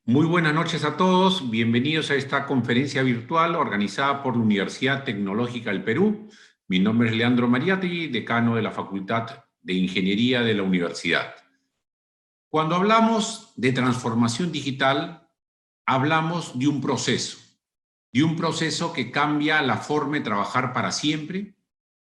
Muy buenas noches a todos. Bienvenidos a esta conferencia virtual organizada por la Universidad Tecnológica del Perú. Mi nombre es Leandro Mariatti, decano de la Facultad de Ingeniería de la universidad. Cuando hablamos de transformación digital, hablamos de un proceso que cambia la forma de trabajar para siempre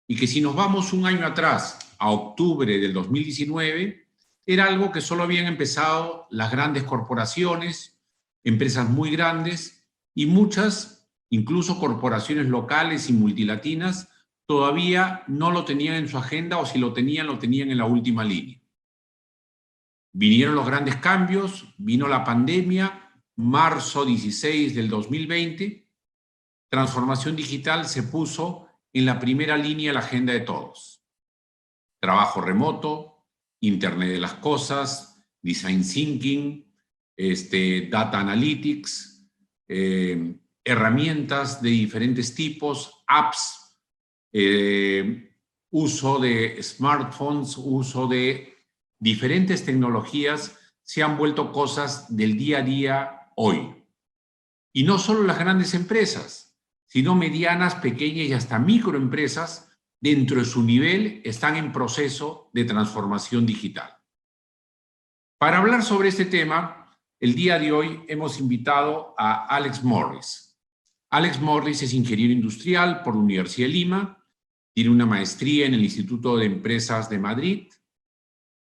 y que si nos vamos un año atrás, a octubre del 2019, era algo que solo habían empezado las grandes corporaciones, empresas muy grandes y muchas, incluso corporaciones locales y multilatinas, todavía no lo tenían en su agenda o si lo tenían en la última línea. Vinieron los grandes cambios, vino la pandemia, marzo 16 del 2020, transformación digital se puso en la primera línea de la agenda de todos. Trabajo remoto, Internet de las cosas, Design Thinking, Data Analytics, herramientas de diferentes tipos, apps, uso de smartphones, uso de diferentes tecnologías se han vuelto cosas del día a día hoy. Y no solo las grandes empresas, sino medianas, pequeñas y hasta microempresas, dentro de su nivel, están en proceso de transformación digital. Para hablar sobre este tema, el día de hoy hemos invitado a Alex Morris. Alex Morris es ingeniero industrial por la Universidad de Lima, tiene una maestría en el Instituto de Empresas de Madrid.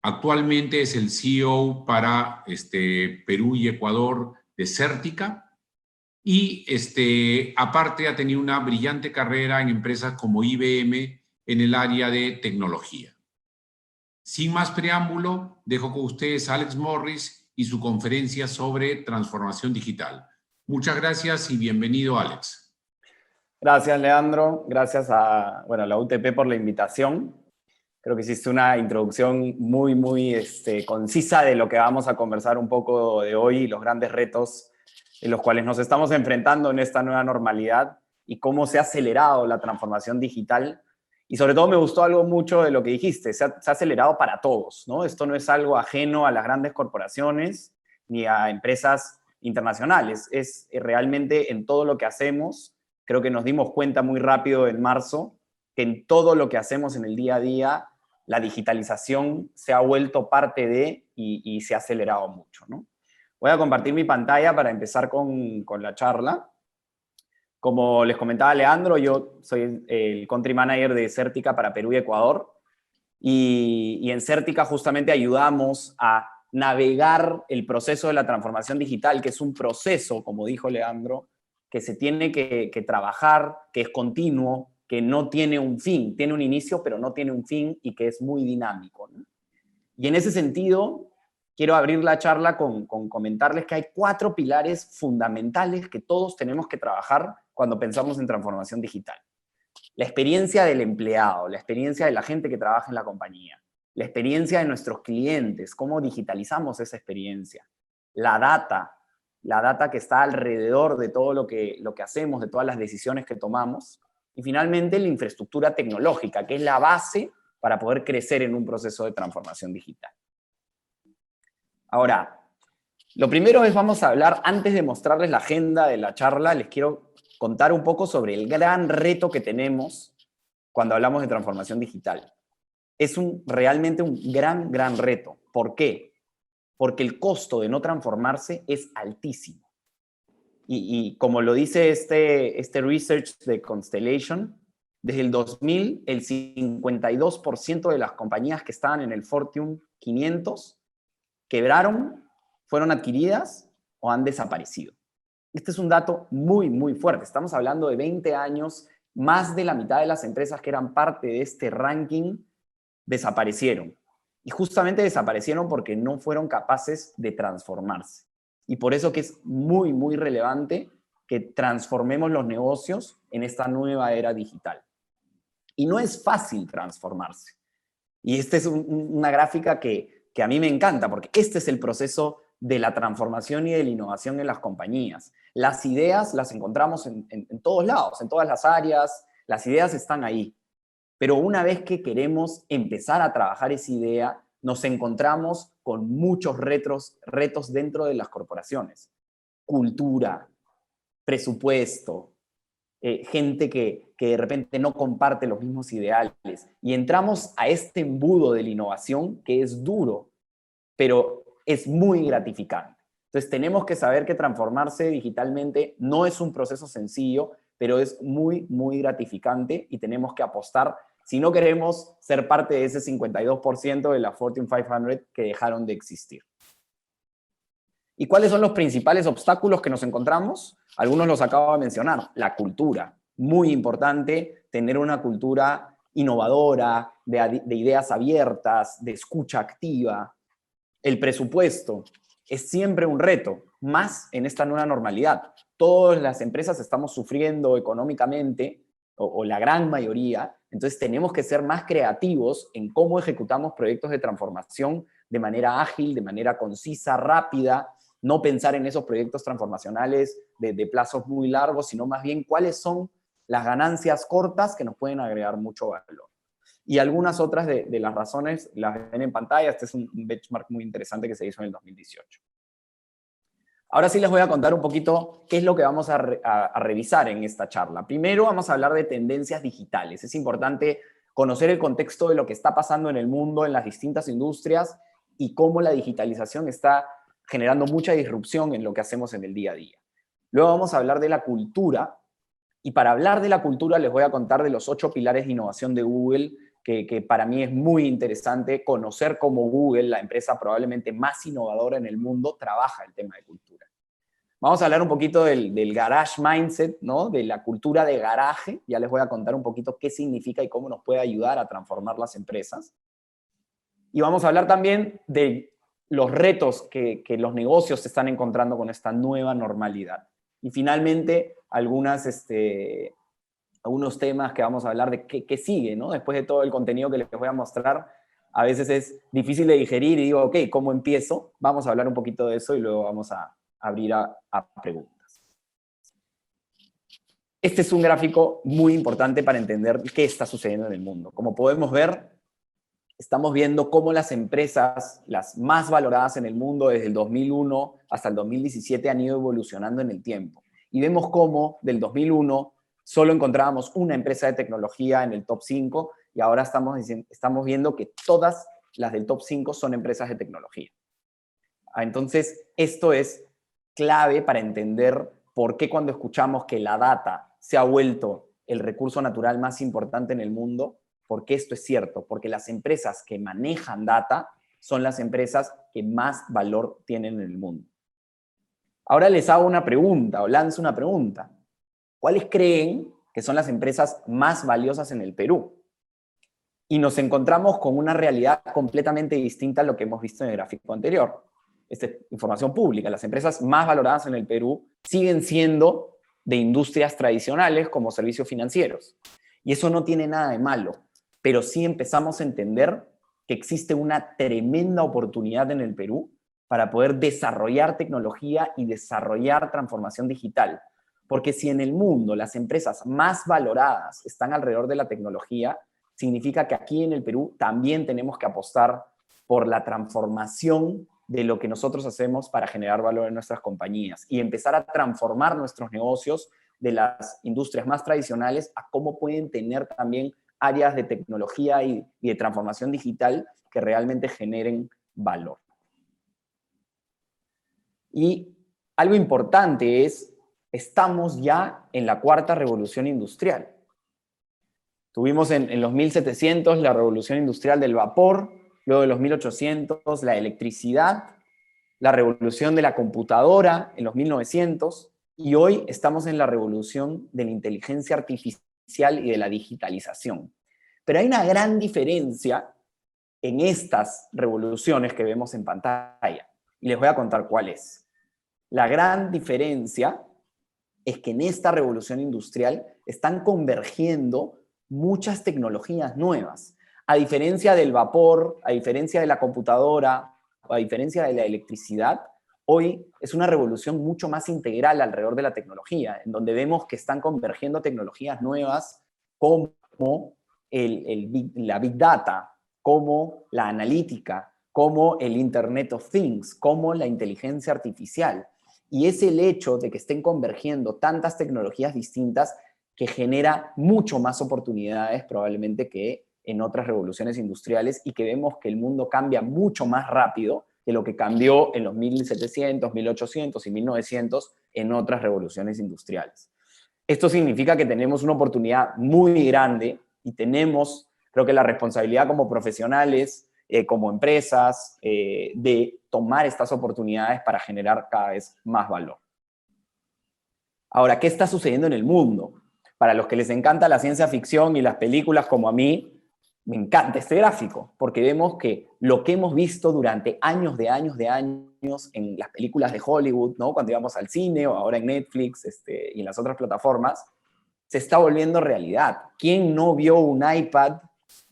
Actualmente es el CEO para Perú y Ecuador de Certica. Y aparte ha tenido una brillante carrera en empresas como IBM en el área de tecnología. Sin más preámbulo, dejo con ustedes a Alex Morris y su conferencia sobre transformación digital. Muchas gracias y bienvenido, Alex. Gracias, Leandro. Gracias a la UTP por la invitación. Creo que hiciste una introducción muy concisa de lo que vamos a conversar un poco de hoy y los grandes retos en los cuales nos estamos enfrentando en esta nueva normalidad y cómo se ha acelerado la transformación digital. Y sobre todo me gustó algo mucho de lo que dijiste, se ha acelerado para todos, ¿no? Esto no es algo ajeno a las grandes corporaciones ni a empresas internacionales, es realmente en todo lo que hacemos. Creo que nos dimos cuenta muy rápido en marzo que en todo lo que hacemos en el día a día, la digitalización se ha vuelto parte de y se ha acelerado mucho, ¿no? Voy a compartir mi pantalla para empezar con la charla. Como les comentaba Leandro, yo soy el Country Manager de Certica para Perú y Ecuador. Y en Certica justamente ayudamos a navegar el proceso de la transformación digital, que es un proceso, como dijo Leandro, que se tiene que trabajar, que es continuo, que no tiene un fin, tiene un inicio, pero no tiene un fin y que es muy dinámico, ¿no? Y en ese sentido, quiero abrir la charla con comentarles que hay 4 pilares fundamentales que todos tenemos que trabajar cuando pensamos en transformación digital. La experiencia del empleado, la experiencia de la gente que trabaja en la compañía, la experiencia de nuestros clientes, cómo digitalizamos esa experiencia, la data que está alrededor de todo lo que hacemos, de todas las decisiones que tomamos, y finalmente la infraestructura tecnológica, que es la base para poder crecer en un proceso de transformación digital. Ahora, lo primero es, vamos a hablar, antes de mostrarles la agenda de la charla, les quiero contar un poco sobre el gran reto que tenemos cuando hablamos de transformación digital. Es realmente un gran reto. ¿Por qué? Porque el costo de no transformarse es altísimo. Y como lo dice este research de Constellation, desde el 2000, el 52% de las compañías que estaban en el Fortune 500 quebraron, fueron adquiridas o han desaparecido. Este es un dato muy fuerte. Estamos hablando de 20 años, más de la mitad de las empresas que eran parte de este ranking desaparecieron. Y justamente desaparecieron porque no fueron capaces de transformarse. Y por eso que es muy relevante que transformemos los negocios en esta nueva era digital. Y no es fácil transformarse. Y esta es una gráfica que a mí me encanta, porque este es el proceso de la transformación y de la innovación en las compañías. Las ideas las encontramos en todos lados, en todas las áreas, las ideas están ahí. Pero una vez que queremos empezar a trabajar esa idea, nos encontramos con muchos retos dentro de las corporaciones. Cultura, presupuesto, gente que de repente no comparte los mismos ideales. Y entramos a este embudo de la innovación que es duro, pero es muy gratificante. Entonces tenemos que saber que transformarse digitalmente no es un proceso sencillo, pero es muy, muy gratificante y tenemos que apostar si no queremos ser parte de ese 52% de la Fortune 500 que dejaron de existir. ¿Y cuáles son los principales obstáculos que nos encontramos? Algunos los acabo de mencionar. La cultura. Muy importante tener una cultura innovadora, de ideas abiertas, de escucha activa. El presupuesto es siempre un reto, más en esta nueva normalidad. Todas las empresas estamos sufriendo económicamente, o la gran mayoría, entonces tenemos que ser más creativos en cómo ejecutamos proyectos de transformación de manera ágil, de manera concisa, rápida, no pensar en esos proyectos transformacionales de plazos muy largos, sino más bien cuáles son las ganancias cortas que nos pueden agregar mucho valor. Y algunas otras de las razones las ven en pantalla. Este es un benchmark muy interesante que se hizo en el 2018. Ahora sí les voy a contar un poquito qué es lo que vamos a revisar en esta charla. Primero vamos a hablar de tendencias digitales. Es importante conocer el contexto de lo que está pasando en el mundo, en las distintas industrias y cómo la digitalización está generando mucha disrupción en lo que hacemos en el día a día. Luego vamos a hablar de la cultura. Y para hablar de la cultura les voy a contar de los 8 pilares de innovación de Google, que para mí es muy interesante conocer cómo Google, la empresa probablemente más innovadora en el mundo, trabaja el tema de cultura. Vamos a hablar un poquito del garage mindset, ¿no? De la cultura de garaje. Ya les voy a contar un poquito qué significa y cómo nos puede ayudar a transformar las empresas. Y vamos a hablar también de los retos que los negocios se están encontrando con esta nueva normalidad. Y finalmente, algunos temas que vamos a hablar de qué sigue, ¿no? Después de todo el contenido que les voy a mostrar, a veces es difícil de digerir y digo, ok, ¿cómo empiezo? Vamos a hablar un poquito de eso y luego vamos a abrir a preguntas. Este es un gráfico muy importante para entender qué está sucediendo en el mundo. Como podemos ver, estamos viendo cómo las empresas, las más valoradas en el mundo desde el 2001 hasta el 2017 han ido evolucionando en el tiempo. Y vemos cómo del 2001 solo encontrábamos una empresa de tecnología en el top 5 y ahora estamos viendo que todas las del top 5 son empresas de tecnología. Entonces, esto es clave para entender por qué cuando escuchamos que la data se ha vuelto el recurso natural más importante en el mundo, porque esto es cierto, porque las empresas que manejan data son las empresas que más valor tienen en el mundo. Ahora les hago una pregunta, o lanzo una pregunta. ¿Cuáles creen que son las empresas más valiosas en el Perú? Y nos encontramos con una realidad completamente distinta a lo que hemos visto en el gráfico anterior. Esta es información pública. Las empresas más valoradas en el Perú siguen siendo de industrias tradicionales como servicios financieros. Y eso no tiene nada de malo, pero sí empezamos a entender que existe una tremenda oportunidad en el Perú para poder desarrollar tecnología y desarrollar transformación digital. Porque si en el mundo las empresas más valoradas están alrededor de la tecnología, significa que aquí en el Perú también tenemos que apostar por la transformación de lo que nosotros hacemos para generar valor en nuestras compañías y empezar a transformar nuestros negocios de las industrias más tradicionales a cómo pueden tener también áreas de tecnología y de transformación digital que realmente generen valor. Y algo importante es, estamos ya en la 4ª revolución industrial. Tuvimos en los 1700 la revolución industrial del vapor, luego de los 1800 la electricidad, la revolución de la computadora en los 1900, y hoy estamos en la revolución de la inteligencia artificial y de la digitalización. Pero hay una gran diferencia en estas revoluciones que vemos en pantalla, y les voy a contar cuál es. La gran diferencia es que en esta revolución industrial están convergiendo muchas tecnologías nuevas. A diferencia del vapor, a diferencia de la computadora, a diferencia de la electricidad, hoy es una revolución mucho más integral alrededor de la tecnología, en donde vemos que están convergiendo tecnologías nuevas como la Big Data, como la analítica, como el Internet of Things, como la inteligencia artificial. Y es el hecho de que estén convergiendo tantas tecnologías distintas que genera mucho más oportunidades probablemente que en otras revoluciones industriales, y que vemos que el mundo cambia mucho más rápido de lo que cambió en los 1700, 1800 y 1900 en otras revoluciones industriales. Esto significa que tenemos una oportunidad muy grande y tenemos, creo que la responsabilidad como profesionales, como empresas, de tomar estas oportunidades para generar cada vez más valor. Ahora, ¿qué está sucediendo en el mundo? Para los que les encanta la ciencia ficción y las películas como a mí, me encanta este gráfico, porque vemos que lo que hemos visto durante años en las películas de Hollywood, ¿no? Cuando íbamos al cine o ahora en Netflix y en las otras plataformas, se está volviendo realidad. ¿Quién no vio un iPad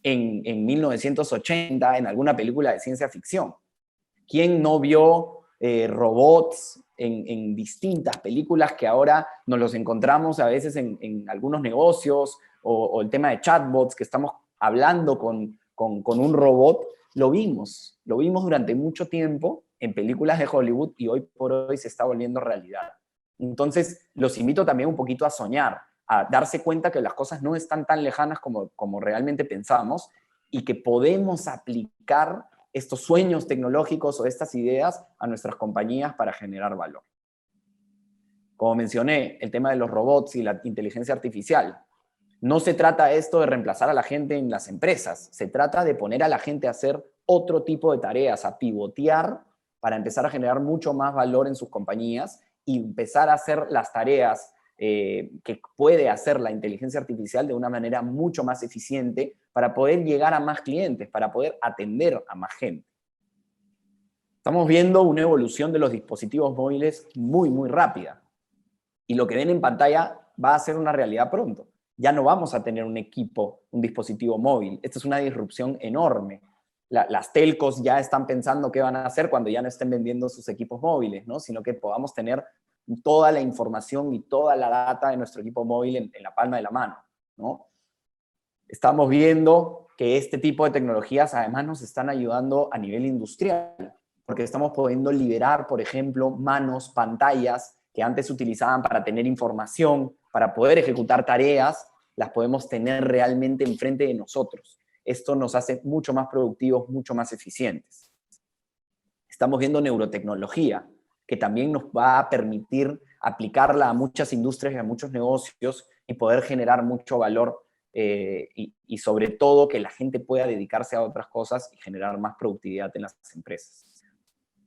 en 1980 en alguna película de ciencia ficción? ¿Quién no vio robots en distintas películas que ahora nos los encontramos a veces en algunos negocios, o el tema de chatbots, que estamos hablando con un robot? Lo vimos durante mucho tiempo en películas de Hollywood y hoy por hoy se está volviendo realidad. Entonces, los invito también un poquito a soñar, a darse cuenta que las cosas no están tan lejanas como realmente pensamos, y que podemos aplicar estos sueños tecnológicos o estas ideas a nuestras compañías para generar valor. Como mencioné, el tema de los robots y la inteligencia artificial. No se trata esto de reemplazar a la gente en las empresas, se trata de poner a la gente a hacer otro tipo de tareas, a pivotear para empezar a generar mucho más valor en sus compañías y empezar a hacer las tareas que puede hacer la inteligencia artificial de una manera mucho más eficiente para poder llegar a más clientes, para poder atender a más gente. Estamos viendo una evolución de los dispositivos móviles muy, muy rápida. Y lo que ven en pantalla va a ser una realidad pronto. Ya no vamos a tener un equipo, un dispositivo móvil. Esta es una disrupción enorme. Las telcos ya están pensando qué van a hacer cuando ya no estén vendiendo sus equipos móviles, ¿no? Sino que podamos tener toda la información y toda la data de nuestro equipo móvil en la palma de la mano, ¿no? Estamos viendo que este tipo de tecnologías además nos están ayudando a nivel industrial, porque estamos pudiendo liberar, por ejemplo, manos, pantallas que antes se utilizaban para tener información, para poder ejecutar tareas, las podemos tener realmente enfrente de nosotros. Esto nos hace mucho más productivos, mucho más eficientes. Estamos viendo neurotecnología, que también nos va a permitir aplicarla a muchas industrias y a muchos negocios y poder generar mucho valor, y sobre todo que la gente pueda dedicarse a otras cosas y generar más productividad en las empresas.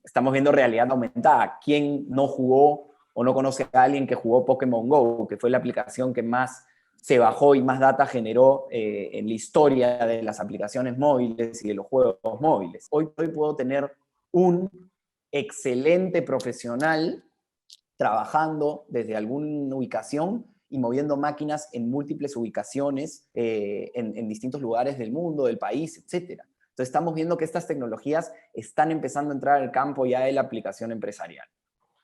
Estamos viendo realidad aumentada. ¿Quién no jugó o no conoce a alguien que jugó Pokémon Go, que fue la aplicación que más se bajó y más data generó en la historia de las aplicaciones móviles y de los juegos móviles? Hoy puedo tener un excelente profesional trabajando desde alguna ubicación y moviendo máquinas en múltiples ubicaciones en distintos lugares del mundo, del país, etc. Entonces estamos viendo que estas tecnologías están empezando a entrar al campo ya de la aplicación empresarial.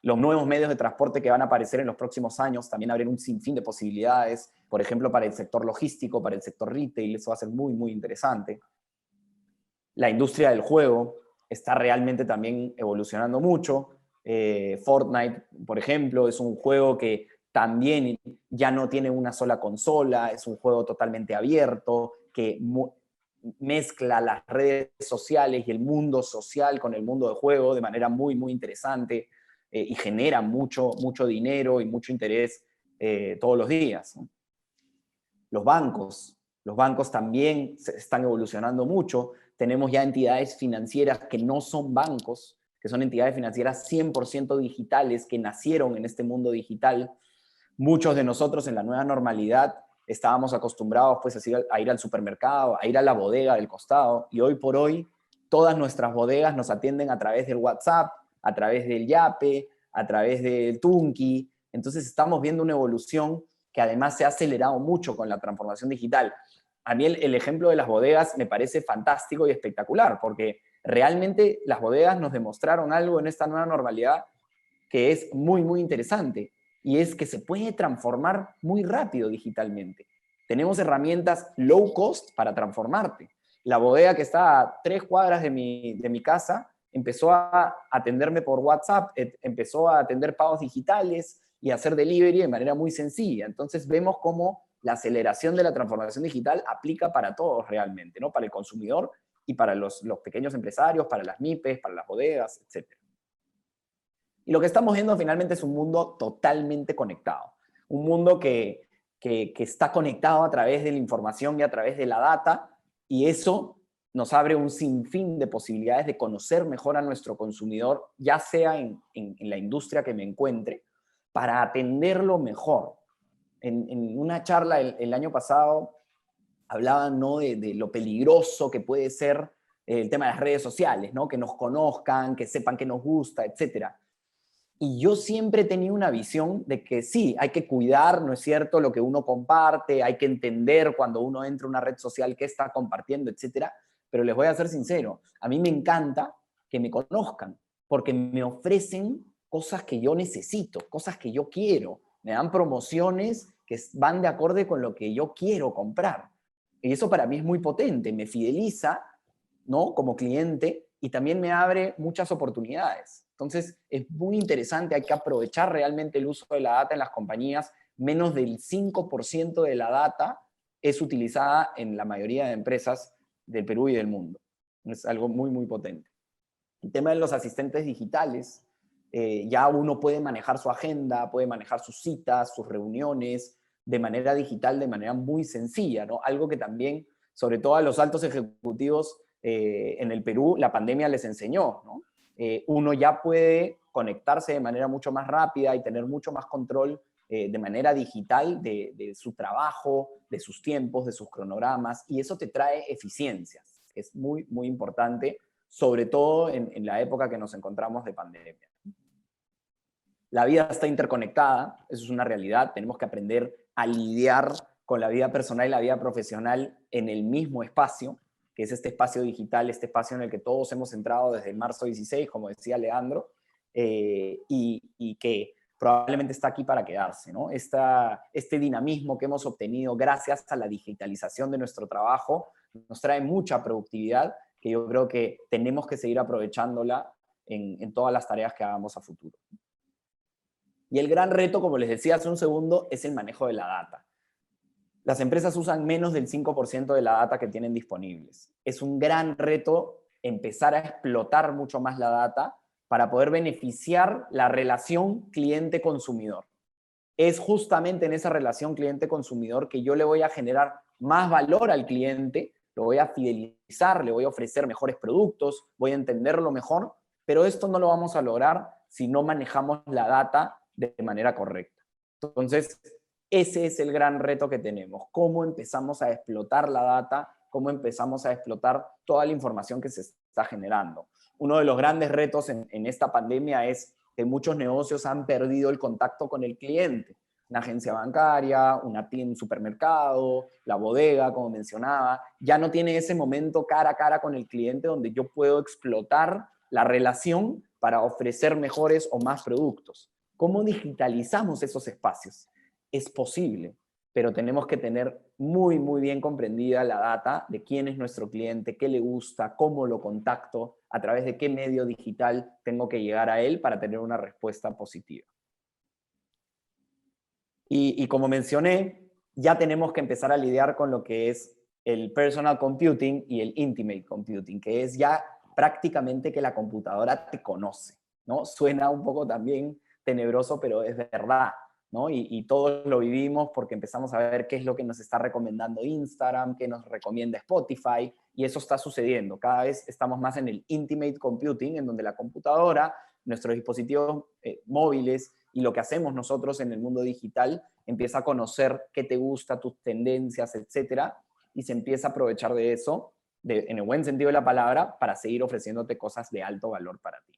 Los nuevos medios de transporte que van a aparecer en los próximos años también abren un sinfín de posibilidades, por ejemplo, para el sector logístico, para el sector retail. Eso va a ser muy, muy interesante. La industria del juego está realmente también evolucionando mucho. Fortnite, por ejemplo, es un juego que también ya no tiene una sola consola, es un juego totalmente abierto, que mezcla las redes sociales y el mundo social con el mundo del juego de manera muy, muy interesante, y genera mucho, mucho dinero y mucho interés todos los días, ¿no? Los bancos también están evolucionando mucho. Tenemos ya entidades financieras que no son bancos, que son entidades financieras 100% digitales, que nacieron en este mundo digital. Muchos de nosotros en la nueva normalidad estábamos acostumbrados pues a ir al supermercado, a ir a la bodega del costado, y hoy por hoy todas nuestras bodegas nos atienden a través del WhatsApp, a través del Yape, a través del Tunki. Entonces estamos viendo una evolución que además se ha acelerado mucho con la transformación digital. A mí el ejemplo de las bodegas me parece fantástico y espectacular, porque realmente las bodegas nos demostraron algo en esta nueva normalidad que es muy, muy interesante, y es que se puede transformar muy rápido digitalmente. Tenemos herramientas low cost para transformarte. La bodega que está a 3 cuadras de mi casa empezó a atenderme por WhatsApp, empezó a atender pagos digitales y a hacer delivery de manera muy sencilla. Entonces vemos cómo la aceleración de la transformación digital aplica para todos realmente, ¿no? Para el consumidor y para los pequeños empresarios, para las MIPES, para las bodegas, etc. Y lo que estamos viendo finalmente es un mundo totalmente conectado. Un mundo que está conectado a través de la información y a través de la data, y eso nos abre un sinfín de posibilidades de conocer mejor a nuestro consumidor, ya sea en la industria que me encuentre, para atenderlo mejor. En una charla el año pasado hablaban, ¿no?, de lo peligroso que puede ser el tema de las redes sociales, ¿no? Que nos conozcan, que sepan que nos gusta, etcétera. Y yo siempre he tenido una visión de que sí, hay que cuidar, ¿no es cierto?, lo que uno comparte, hay que entender cuando uno entra a una red social qué está compartiendo, etcétera. Pero les voy a ser sincero, a mí me encanta que me conozcan, porque me ofrecen cosas que yo necesito, cosas que yo quiero. Me dan promociones que van de acorde con lo que yo quiero comprar. Y eso para mí es muy potente, me fideliza, ¿no?, como cliente, y también me abre muchas oportunidades. Entonces, es muy interesante, hay que aprovechar realmente el uso de la data en las compañías. Menos del 5% de la data es utilizada en la mayoría de empresas del Perú y del mundo. Es algo muy, muy potente. El tema de los asistentes digitales, ya uno puede manejar su agenda, puede manejar sus citas, sus reuniones de manera digital, de manera muy sencilla, ¿no? Algo que también, sobre todo a los altos ejecutivos en el Perú, la pandemia les enseñó, ¿no? Uno ya puede conectarse de manera mucho más rápida y tener mucho más control de manera digital de su trabajo, de sus tiempos, de sus cronogramas, y eso te trae eficiencias. Es muy, muy importante, sobre todo en la época que nos encontramos de pandemia. La vida está interconectada, eso es una realidad, tenemos que aprender a lidiar con la vida personal y la vida profesional en el mismo espacio, que es este espacio digital, este espacio en el que todos hemos entrado desde marzo 16, como decía Leandro, y que probablemente está aquí para quedarse, ¿no? Este dinamismo que hemos obtenido gracias a la digitalización de nuestro trabajo nos trae mucha productividad, que yo creo que tenemos que seguir aprovechándola en todas las tareas que hagamos a futuro. Y el gran reto, como les decía hace un segundo, es el manejo de la data. Las empresas usan menos del 5% de la data que tienen disponibles. Es un gran reto empezar a explotar mucho más la data para poder beneficiar la relación cliente-consumidor. Es justamente en esa relación cliente-consumidor que yo le voy a generar más valor al cliente, lo voy a fidelizar, le voy a ofrecer mejores productos, voy a entenderlo mejor, pero esto no lo vamos a lograr si no manejamos la data de manera correcta. Entonces, ese es el gran reto que tenemos. ¿Cómo empezamos a explotar la data? ¿Cómo empezamos a explotar toda la información que se está generando? Uno de los grandes retos en esta pandemia es que muchos negocios han perdido el contacto con el cliente. Una agencia bancaria, una tienda, un supermercado, la bodega, como mencionaba, ya no tiene ese momento cara a cara con el cliente donde yo puedo explotar la relación para ofrecer mejores o más productos. ¿Cómo digitalizamos esos espacios? Es posible, pero tenemos que tener muy, muy bien comprendida la data de quién es nuestro cliente, qué le gusta, cómo lo contacto, a través de qué medio digital tengo que llegar a él para tener una respuesta positiva. Y como mencioné, ya tenemos que empezar a lidiar con lo que es el personal computing y el intimate computing, que es ya prácticamente que la computadora te conoce, ¿no? Suena un poco también tenebroso, pero es verdad, ¿no? Y todos lo vivimos porque empezamos a ver qué es lo que nos está recomendando Instagram, qué nos recomienda Spotify, y eso está sucediendo. Cada vez estamos más en el intimate computing, en donde la computadora, nuestros dispositivos móviles y lo que hacemos nosotros en el mundo digital empieza a conocer qué te gusta, tus tendencias, etcétera, y se empieza a aprovechar de eso, en el buen sentido de la palabra, para seguir ofreciéndote cosas de alto valor para ti.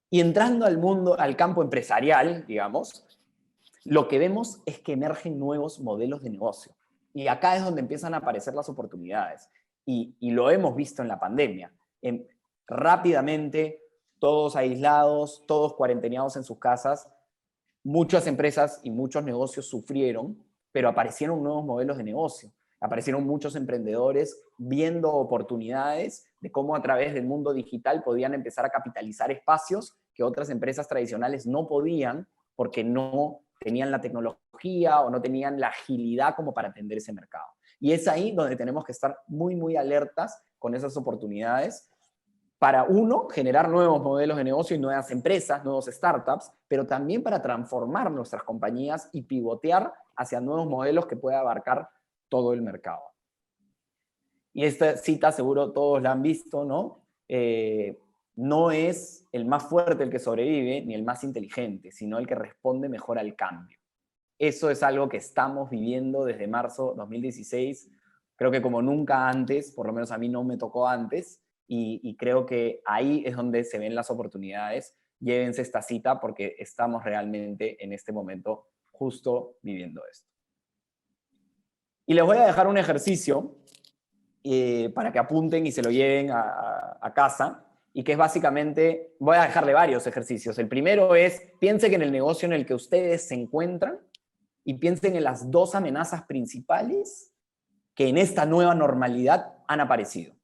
Y entrando al mundo, al campo empresarial, digamos, lo que vemos es que emergen nuevos modelos de negocio. Y acá es donde empiezan a aparecer las oportunidades. Y lo hemos visto en la pandemia. Rápidamente, todos aislados, todos cuarentenados en sus casas, muchas empresas y muchos negocios sufrieron, pero aparecieron nuevos modelos de negocio. Aparecieron muchos emprendedores viendo oportunidades de cómo a través del mundo digital podían empezar a capitalizar espacios que otras empresas tradicionales no podían porque no tenían la tecnología o no tenían la agilidad como para atender ese mercado. Y es ahí donde tenemos que estar muy, muy alertas con esas oportunidades para, uno, generar nuevos modelos de negocio y nuevas empresas, nuevos startups, pero también para transformar nuestras compañías y pivotear hacia nuevos modelos que pueda abarcar todo el mercado. Y esta cita seguro todos la han visto, ¿no? No es el más fuerte el que sobrevive, ni el más inteligente, sino el que responde mejor al cambio. Eso es algo que estamos viviendo desde marzo 2016, creo que como nunca antes, por lo menos a mí no me tocó antes, y creo que ahí es donde se ven las oportunidades. Llévense esta cita porque estamos realmente en este momento justo viviendo esto. Y les voy a dejar un ejercicio para que apunten y se lo lleven a casa, y que es básicamente, voy a dejarle varios ejercicios. El primero es, piensen en el negocio en el que ustedes se encuentran y piensen en las dos amenazas principales que en esta nueva normalidad han aparecido.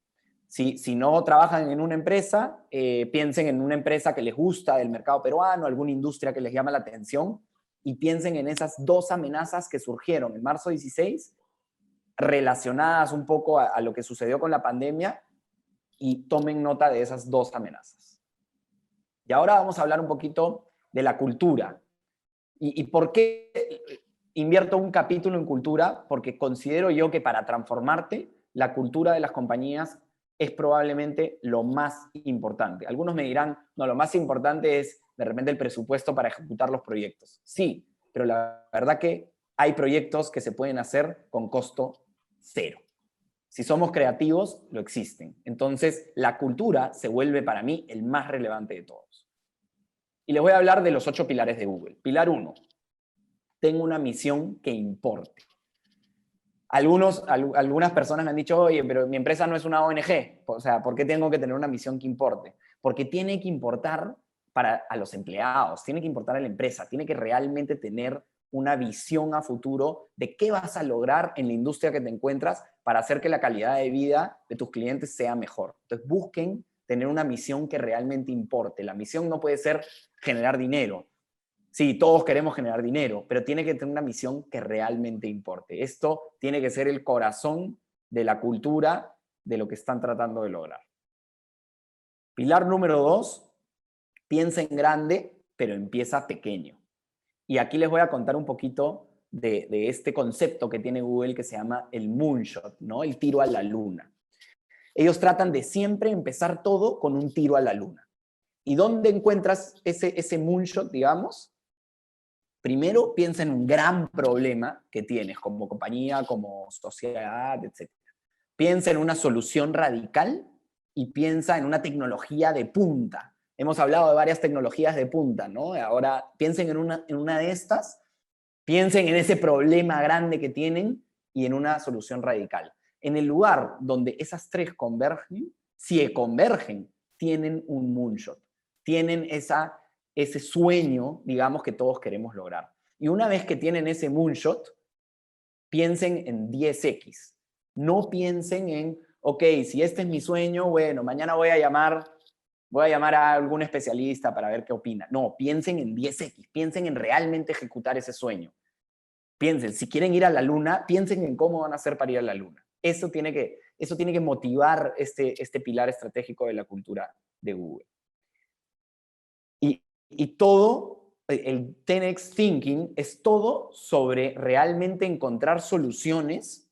Si no trabajan en una empresa, piensen en una empresa que les gusta del mercado peruano, alguna industria que les llama la atención, y piensen en esas dos amenazas que surgieron en marzo 16, relacionadas un poco a lo que sucedió con la pandemia, y tomen nota de esas dos amenazas. Y ahora vamos a hablar un poquito de la cultura. ¿Y por qué invierto un capítulo en cultura? Porque considero yo que para transformarte, la cultura de las compañías es probablemente lo más importante. Algunos me dirán, no, lo más importante es de repente el presupuesto para ejecutar los proyectos. Sí, pero la verdad que hay proyectos que se pueden hacer con costo cero. Si somos creativos, lo existen. Entonces, la cultura se vuelve para mí el más relevante de todos. Y les voy a hablar de los 8 pilares de Google. Pilar 1, tengo una misión que importe. Algunas personas me han dicho, oye, pero mi empresa no es una ONG. O sea, ¿por qué tengo que tener una misión que importe? Porque tiene que importar a los empleados, tiene que importar a la empresa, tiene que realmente tener una visión a futuro de qué vas a lograr en la industria que te encuentras para hacer que la calidad de vida de tus clientes sea mejor. Entonces, busquen tener una misión que realmente importe. La misión no puede ser generar dinero. Sí, todos queremos generar dinero, pero tiene que tener una misión que realmente importe. Esto tiene que ser el corazón de la cultura de lo que están tratando de lograr. Pilar número 2, piensa en grande, pero empieza pequeño. Y aquí les voy a contar un poquito de este concepto que tiene Google que se llama el moonshot, ¿no? El tiro a la luna. Ellos tratan de siempre empezar todo con un tiro a la luna. ¿Y dónde encuentras ese moonshot, digamos? Primero, piensa en un gran problema que tienes como compañía, como sociedad, etc. Piensa en una solución radical y piensa en una tecnología de punta. Hemos hablado de varias tecnologías de punta, ¿no? Ahora piensen en una de estas, piensen en ese problema grande que tienen y en una solución radical. En el lugar donde esas tres convergen, si convergen, tienen un moonshot, tienen ese sueño, digamos, que todos queremos lograr. Y una vez que tienen ese moonshot, piensen en 10X. No piensen en, ok, si este es mi sueño, bueno, mañana voy a llamar a algún especialista para ver qué opina. No, piensen en 10X, piensen en realmente ejecutar ese sueño. Piensen, si quieren ir a la luna, piensen en cómo van a hacer para ir a la luna. Eso tiene que motivar este pilar estratégico de la cultura de Google. Y todo, el 10X Thinking es todo sobre realmente encontrar soluciones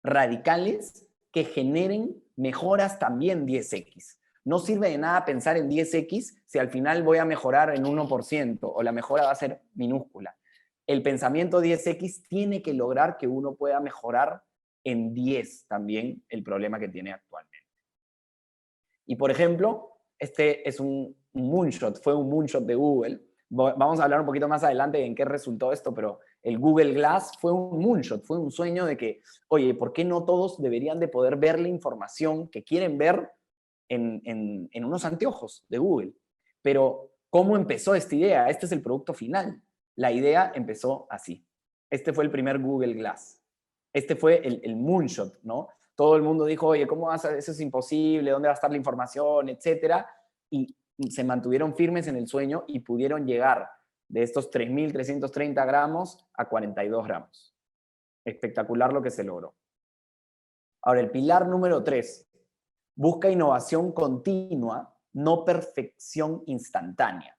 radicales que generen mejoras también 10X. No sirve de nada pensar en 10X si al final voy a mejorar en 1% o la mejora va a ser minúscula. El pensamiento 10X tiene que lograr que uno pueda mejorar en 10 también el problema que tiene actualmente. Y por ejemplo, este es un moonshot, fue un moonshot de Google. Vamos a hablar un poquito más adelante de en qué resultó esto, pero el Google Glass fue un moonshot, fue un sueño de que, oye, ¿por qué no todos deberían de poder ver la información que quieren ver en unos anteojos de Google? Pero, ¿cómo empezó esta idea? Este es el producto final. La idea empezó así. Este fue el primer Google Glass. Este fue el moonshot, ¿no? Todo el mundo dijo, oye, ¿cómo vas a, eso es imposible? ¿Dónde va a estar la información? Etcétera. Y se mantuvieron firmes en el sueño y pudieron llegar de estos 3.330 gramos a 42 gramos. Espectacular lo que se logró. Ahora, el pilar número 3, busca innovación continua, no perfección instantánea.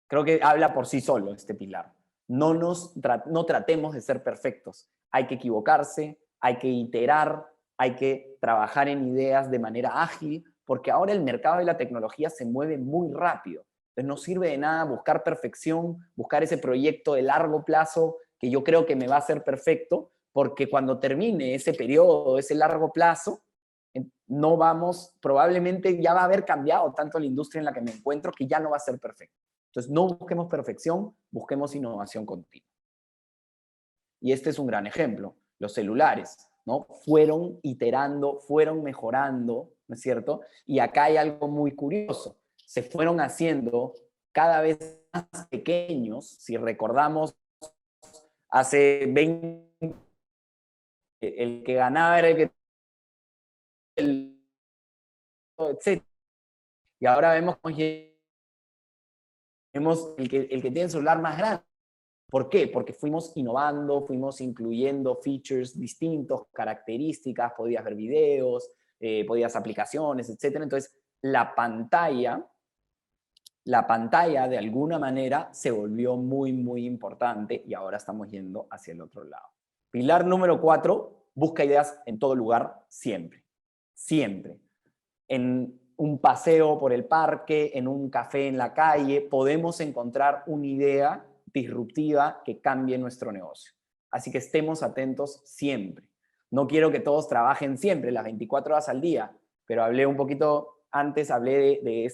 Creo que habla por sí solo este pilar. No tratemos de ser perfectos. Hay que equivocarse, hay que iterar, hay que trabajar en ideas de manera ágil, porque ahora el mercado de la tecnología se mueve muy rápido. Entonces no sirve de nada buscar perfección, buscar ese proyecto de largo plazo que yo creo que me va a hacer perfecto, porque cuando termine ese periodo, ese largo plazo, no vamos, probablemente ya va a haber cambiado tanto la industria en la que me encuentro que ya no va a ser perfecto. Entonces, no busquemos perfección, busquemos innovación continua. Y este es un gran ejemplo. Los celulares, ¿no? Fueron iterando, fueron mejorando, ¿no es cierto? Y acá hay algo muy curioso. Se fueron haciendo cada vez más pequeños. Si recordamos, hace 20, el que ganaba era el que... etc. Y ahora vemos el que tiene el celular más grande. ¿Por qué? Porque fuimos innovando, fuimos incluyendo features distintos, características, podías ver videos, podías aplicaciones, etc. Entonces, la pantalla de alguna manera se volvió muy, muy importante y ahora estamos yendo hacia el otro lado. Pilar número 4, busca ideas en todo lugar, siempre. Siempre. En un paseo por el parque, en un café en la calle, podemos encontrar una idea disruptiva que cambie nuestro negocio. Así que estemos atentos siempre. No quiero que todos trabajen siempre, las 24 horas al día, pero hablé un poquito antes, hablé de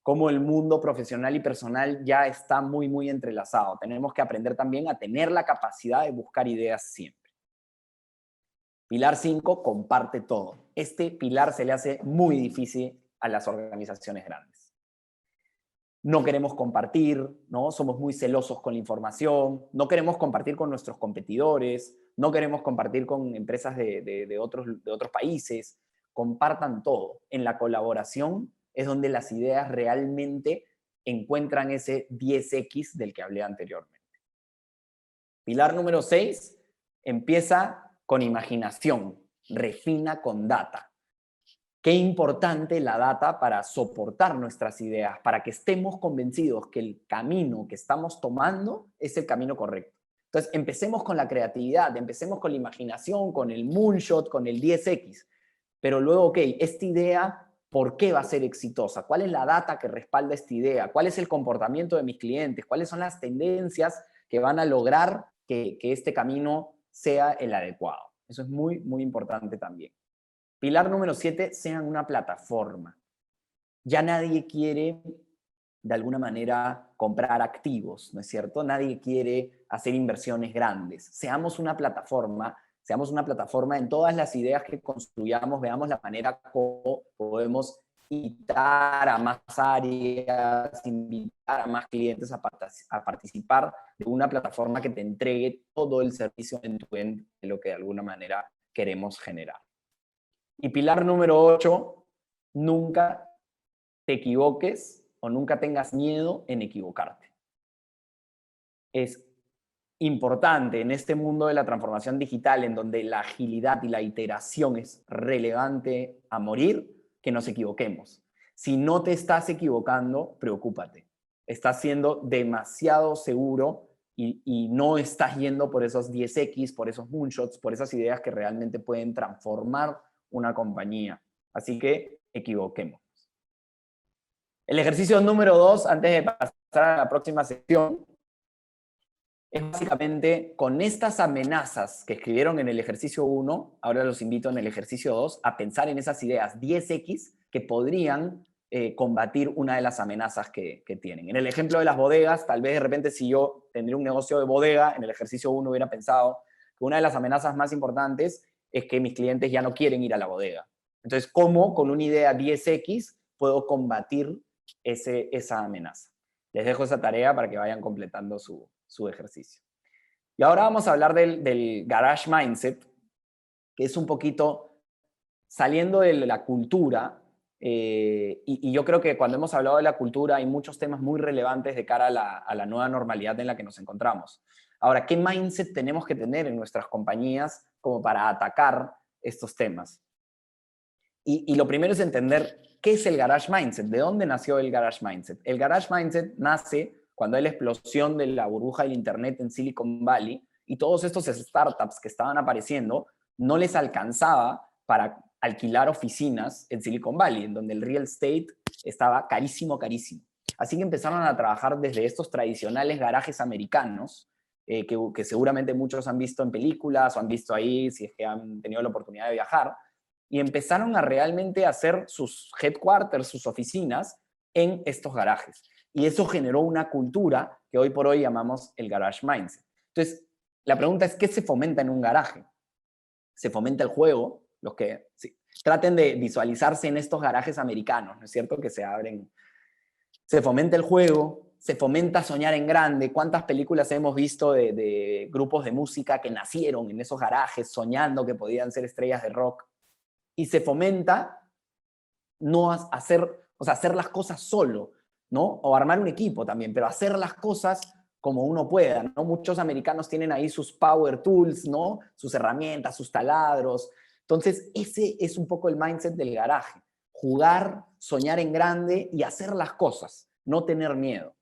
cómo el mundo profesional y personal ya está muy, muy entrelazado. Tenemos que aprender también a tener la capacidad de buscar ideas siempre. Pilar 5, comparte todo. Este pilar se le hace muy difícil a las organizaciones grandes. No queremos compartir, ¿no? Somos muy celosos con la información, no queremos compartir con nuestros competidores, no queremos compartir con empresas de otros países. Compartan todo. En la colaboración es donde las ideas realmente encuentran ese 10X del que hablé anteriormente. Pilar número 6, empieza con imaginación, refina con data. Qué importante la data para soportar nuestras ideas, para que estemos convencidos que el camino que estamos tomando es el camino correcto. Entonces, empecemos con la creatividad, empecemos con la imaginación, con el moonshot, con el 10X. Pero luego, ok, esta idea, ¿por qué va a ser exitosa? ¿Cuál es la data que respalda esta idea? ¿Cuál es el comportamiento de mis clientes? ¿Cuáles son las tendencias que van a lograr que este camino sea el adecuado? Eso es muy, muy importante también. Pilar número 7, sean una plataforma. Ya nadie quiere, de alguna manera, comprar activos, ¿no es cierto? Nadie quiere hacer inversiones grandes. Seamos una plataforma en todas las ideas que construyamos, veamos la manera como podemos invitar a más áreas, invitar a más clientes a participar de una plataforma que te entregue todo el servicio end-to-end de lo que de alguna manera queremos generar. Y pilar número 8, nunca te equivoques o nunca tengas miedo en equivocarte. Es importante en este mundo de la transformación digital, en donde la agilidad y la iteración es relevante a morir, que nos equivoquemos. Si no te estás equivocando, preocúpate. Estás siendo demasiado seguro y no estás yendo por esos 10X, por esos moonshots, por esas ideas que realmente pueden transformar una compañía. Así que equivoquemos. El ejercicio número 2, antes de pasar a la próxima sección, es básicamente con estas amenazas que escribieron en el ejercicio 1, ahora los invito en el ejercicio 2 a pensar en esas ideas 10X que podrían combatir una de las amenazas que tienen. En el ejemplo de las bodegas, tal vez de repente si yo tendría un negocio de bodega, en el ejercicio 1 hubiera pensado que una de las amenazas más importantes es que mis clientes ya no quieren ir a la bodega. Entonces, ¿cómo con una idea 10X puedo combatir esa amenaza? Les dejo esa tarea para que vayan completando su ejercicio. Y ahora vamos a hablar del garage mindset, que es un poquito saliendo de la cultura, y yo creo que cuando hemos hablado de la cultura hay muchos temas muy relevantes de cara a la nueva normalidad en la que nos encontramos. Ahora, ¿qué mindset tenemos que tener en nuestras compañías como para atacar estos temas? Y lo primero es entender qué es el garage mindset, de dónde nació el garage mindset. El garage mindset nace cuando hay la explosión de la burbuja del Internet en Silicon Valley y todos estos startups que estaban apareciendo no les alcanzaba para alquilar oficinas en Silicon Valley, en donde el real estate estaba carísimo, carísimo. Así que empezaron a trabajar desde estos tradicionales garajes americanos, que seguramente muchos han visto en películas o han visto ahí si es que han tenido la oportunidad de viajar, y empezaron a realmente hacer sus headquarters, sus oficinas, en estos garajes. Y eso generó una cultura que hoy por hoy llamamos el garage mindset. Entonces, la pregunta es, ¿qué se fomenta en un garaje? Se fomenta el juego, los que sí, traten de visualizarse en estos garajes americanos, ¿no es cierto? Que se abren. Se fomenta el juego, se fomenta soñar en grande. ¿Cuántas películas hemos visto de grupos de música que nacieron en esos garajes soñando que podían ser estrellas de rock? Y se fomenta no hacer, o sea, hacer las cosas solo, ¿no? O armar un equipo también, pero hacer las cosas como uno pueda, ¿no? Muchos americanos tienen ahí sus power tools, ¿no? Sus herramientas, sus taladros. Entonces, ese es un poco el mindset del garaje. Jugar, soñar en grande y hacer las cosas, no tener miedo.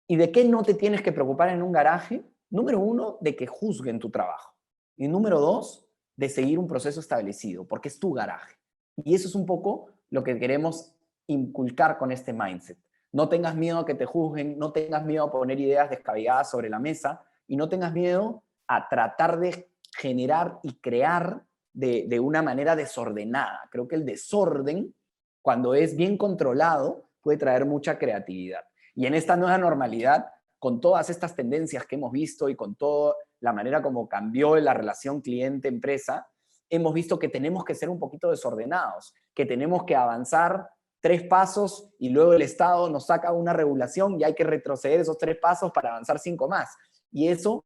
¿Y de qué no te tienes que preocupar en un garaje? Número uno, de que juzguen tu trabajo. Y número dos, de seguir un proceso establecido, porque es tu garaje. Y eso es un poco lo que queremos inculcar con este mindset. No tengas miedo a que te juzguen, no tengas miedo a poner ideas descabelladas sobre la mesa y no tengas miedo a tratar de generar y crear de una manera desordenada. Creo que el desorden, cuando es bien controlado, puede traer mucha creatividad. Y en esta nueva normalidad, con todas estas tendencias que hemos visto y con toda la manera como cambió la relación cliente-empresa, hemos visto que tenemos que ser un poquito desordenados, que tenemos que avanzar 3 pasos y luego el Estado nos saca una regulación y hay que retroceder esos 3 pasos para avanzar 5 más. Y eso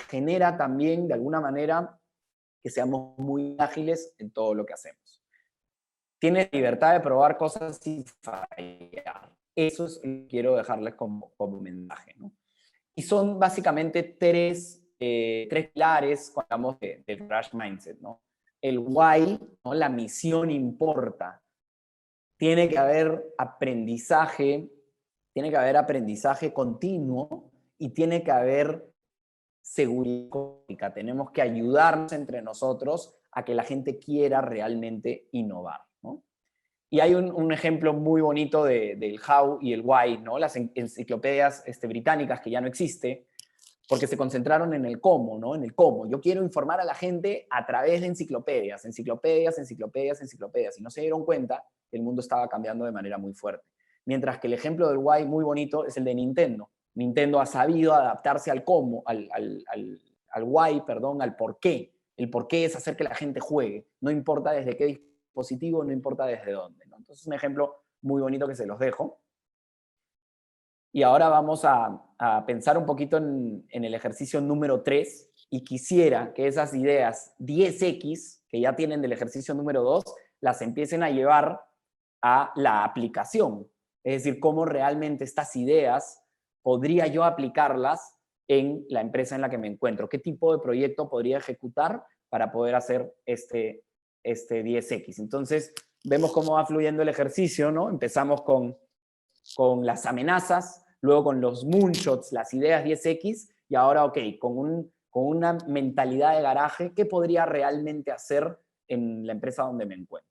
genera también, de alguna manera, que seamos muy ágiles en todo lo que hacemos. Tienes libertad de probar cosas sin fallar. Eso es lo que quiero dejarles como mensaje, ¿no? Y son básicamente tres pilares cuando hablamos del Crash Mindset, ¿no? El why, ¿no? La misión importa. Tiene que haber aprendizaje continuo y tiene que haber seguridad. Tenemos que ayudarnos entre nosotros a que la gente quiera realmente innovar, ¿no? Y hay un ejemplo muy bonito del how y el why, ¿no? Las enciclopedias británicas que ya no existe, porque se concentraron en el cómo, ¿no? En el cómo. Yo quiero informar a la gente a través de enciclopedias, enciclopedias, enciclopedias, enciclopedias. Y no se dieron cuenta que el mundo estaba cambiando de manera muy fuerte. Mientras que el ejemplo del why muy bonito es el de Nintendo. Nintendo ha sabido adaptarse al cómo, al why, perdón, al por qué. El por qué es hacer que la gente juegue. No importa desde qué dispositivo, no importa desde dónde, ¿no? Entonces es un ejemplo muy bonito que se los dejo. Y ahora vamos a pensar un poquito en el ejercicio número 3 y quisiera que esas ideas 10X que ya tienen del ejercicio número 2 las empiecen a llevar a la aplicación. Es decir, cómo realmente estas ideas podría yo aplicarlas en la empresa en la que me encuentro. ¿Qué tipo de proyecto podría ejecutar para poder hacer este 10X? Entonces, vemos cómo va fluyendo el ejercicio, ¿no? Empezamos con las amenazas, luego con los moonshots, las ideas 10X, y ahora, ok, con una mentalidad de garaje, ¿qué podría realmente hacer en la empresa donde me encuentro?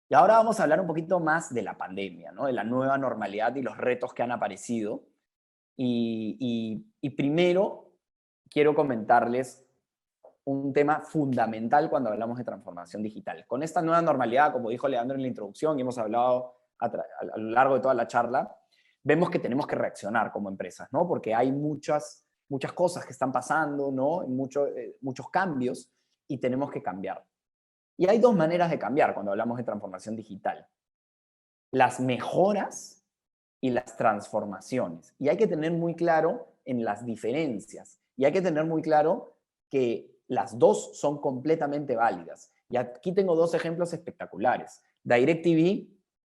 Y ahora vamos a hablar un poquito más de la pandemia, ¿no? De la nueva normalidad y los retos que han aparecido. Y primero quiero comentarles un tema fundamental cuando hablamos de transformación digital. Con esta nueva normalidad, como dijo Leandro en la introducción y hemos hablado a lo largo de toda la charla, vemos que tenemos que reaccionar como empresas, ¿no? Porque hay muchas cosas que están pasando, ¿no? Muchos cambios y tenemos que cambiar. Y hay 2 maneras de cambiar cuando hablamos de transformación digital. Las mejoras y las transformaciones. Y hay que tener muy claro en las diferencias. Y hay que tener muy claro que las dos son completamente válidas. Y aquí tengo dos ejemplos espectaculares. DirecTV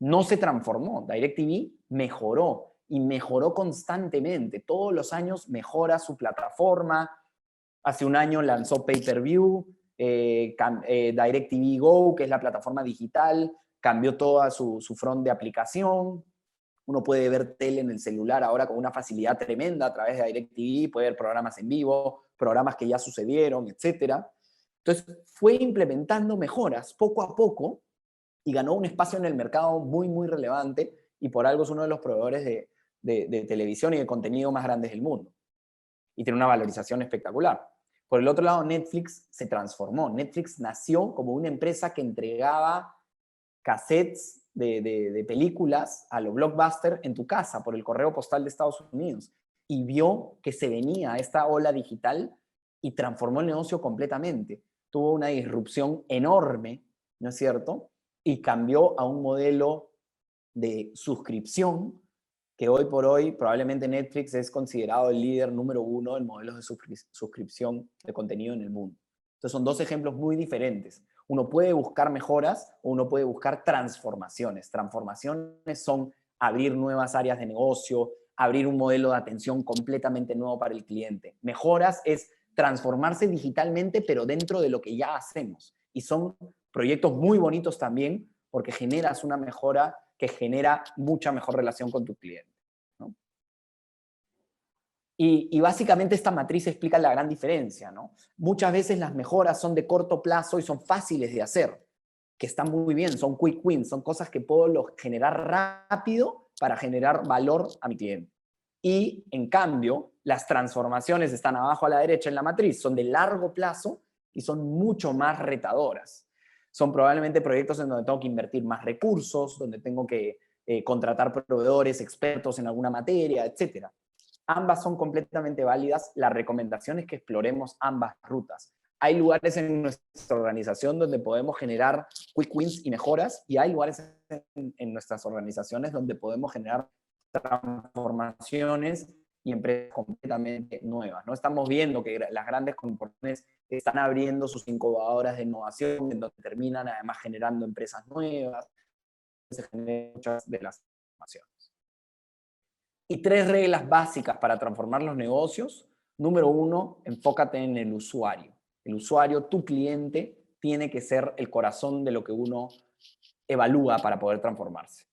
no se transformó, DirecTV mejoró y mejoró constantemente. Todos los años mejora su plataforma. Hace un año lanzó Pay-Per-View, DirecTV Go, que es la plataforma digital, cambió toda su front de aplicación. Uno puede ver tele en el celular ahora con una facilidad tremenda a través de DirecTV, puede ver programas en vivo, programas que ya sucedieron, etc. Entonces, fue implementando mejoras poco a poco y ganó un espacio en el mercado muy, muy relevante, y por algo es uno de los proveedores de televisión y de contenido más grandes del mundo. Y tiene una valorización espectacular. Por el otro lado, Netflix se transformó. Netflix nació como una empresa que entregaba cassettes de películas a lo Blockbuster en tu casa por el correo postal de Estados Unidos, y vio que se venía esta ola digital y transformó el negocio completamente. Tuvo una disrupción enorme, ¿no es cierto? Y cambió a un modelo de suscripción que hoy por hoy probablemente Netflix es considerado el líder número uno en modelos de suscripción de contenido en el mundo. Entonces son dos ejemplos muy diferentes. Uno puede buscar mejoras o uno puede buscar transformaciones. Transformaciones son abrir nuevas áreas de negocio, abrir un modelo de atención completamente nuevo para el cliente. Mejoras es transformarse digitalmente, pero dentro de lo que ya hacemos. Y son proyectos muy bonitos también, porque generas una mejora que genera mucha mejor relación con tu cliente, ¿no? Y básicamente esta matriz explica la gran diferencia, ¿no? Muchas veces las mejoras son de corto plazo y son fáciles de hacer, que están muy bien, son quick wins, son cosas que puedo generar rápido para generar valor a mi cliente. Y en cambio, las transformaciones están abajo a la derecha en la matriz, son de largo plazo y son mucho más retadoras. Son probablemente proyectos en donde tengo que invertir más recursos, donde tengo que contratar proveedores expertos en alguna materia, etc. Ambas son completamente válidas. La recomendación es que exploremos ambas rutas. Hay lugares en nuestra organización donde podemos generar quick wins y mejoras, y hay lugares en nuestras organizaciones donde podemos generar transformaciones y empresas completamente nuevas, ¿no? Estamos viendo que las grandes corporaciones están abriendo sus incubadoras de innovación, en donde terminan además generando empresas nuevas, se generan muchas de las transformaciones. Y 3 reglas básicas para transformar los negocios. Número 1, enfócate en el usuario. El usuario, tu cliente, tiene que ser el corazón de lo que uno evalúa para poder transformarse.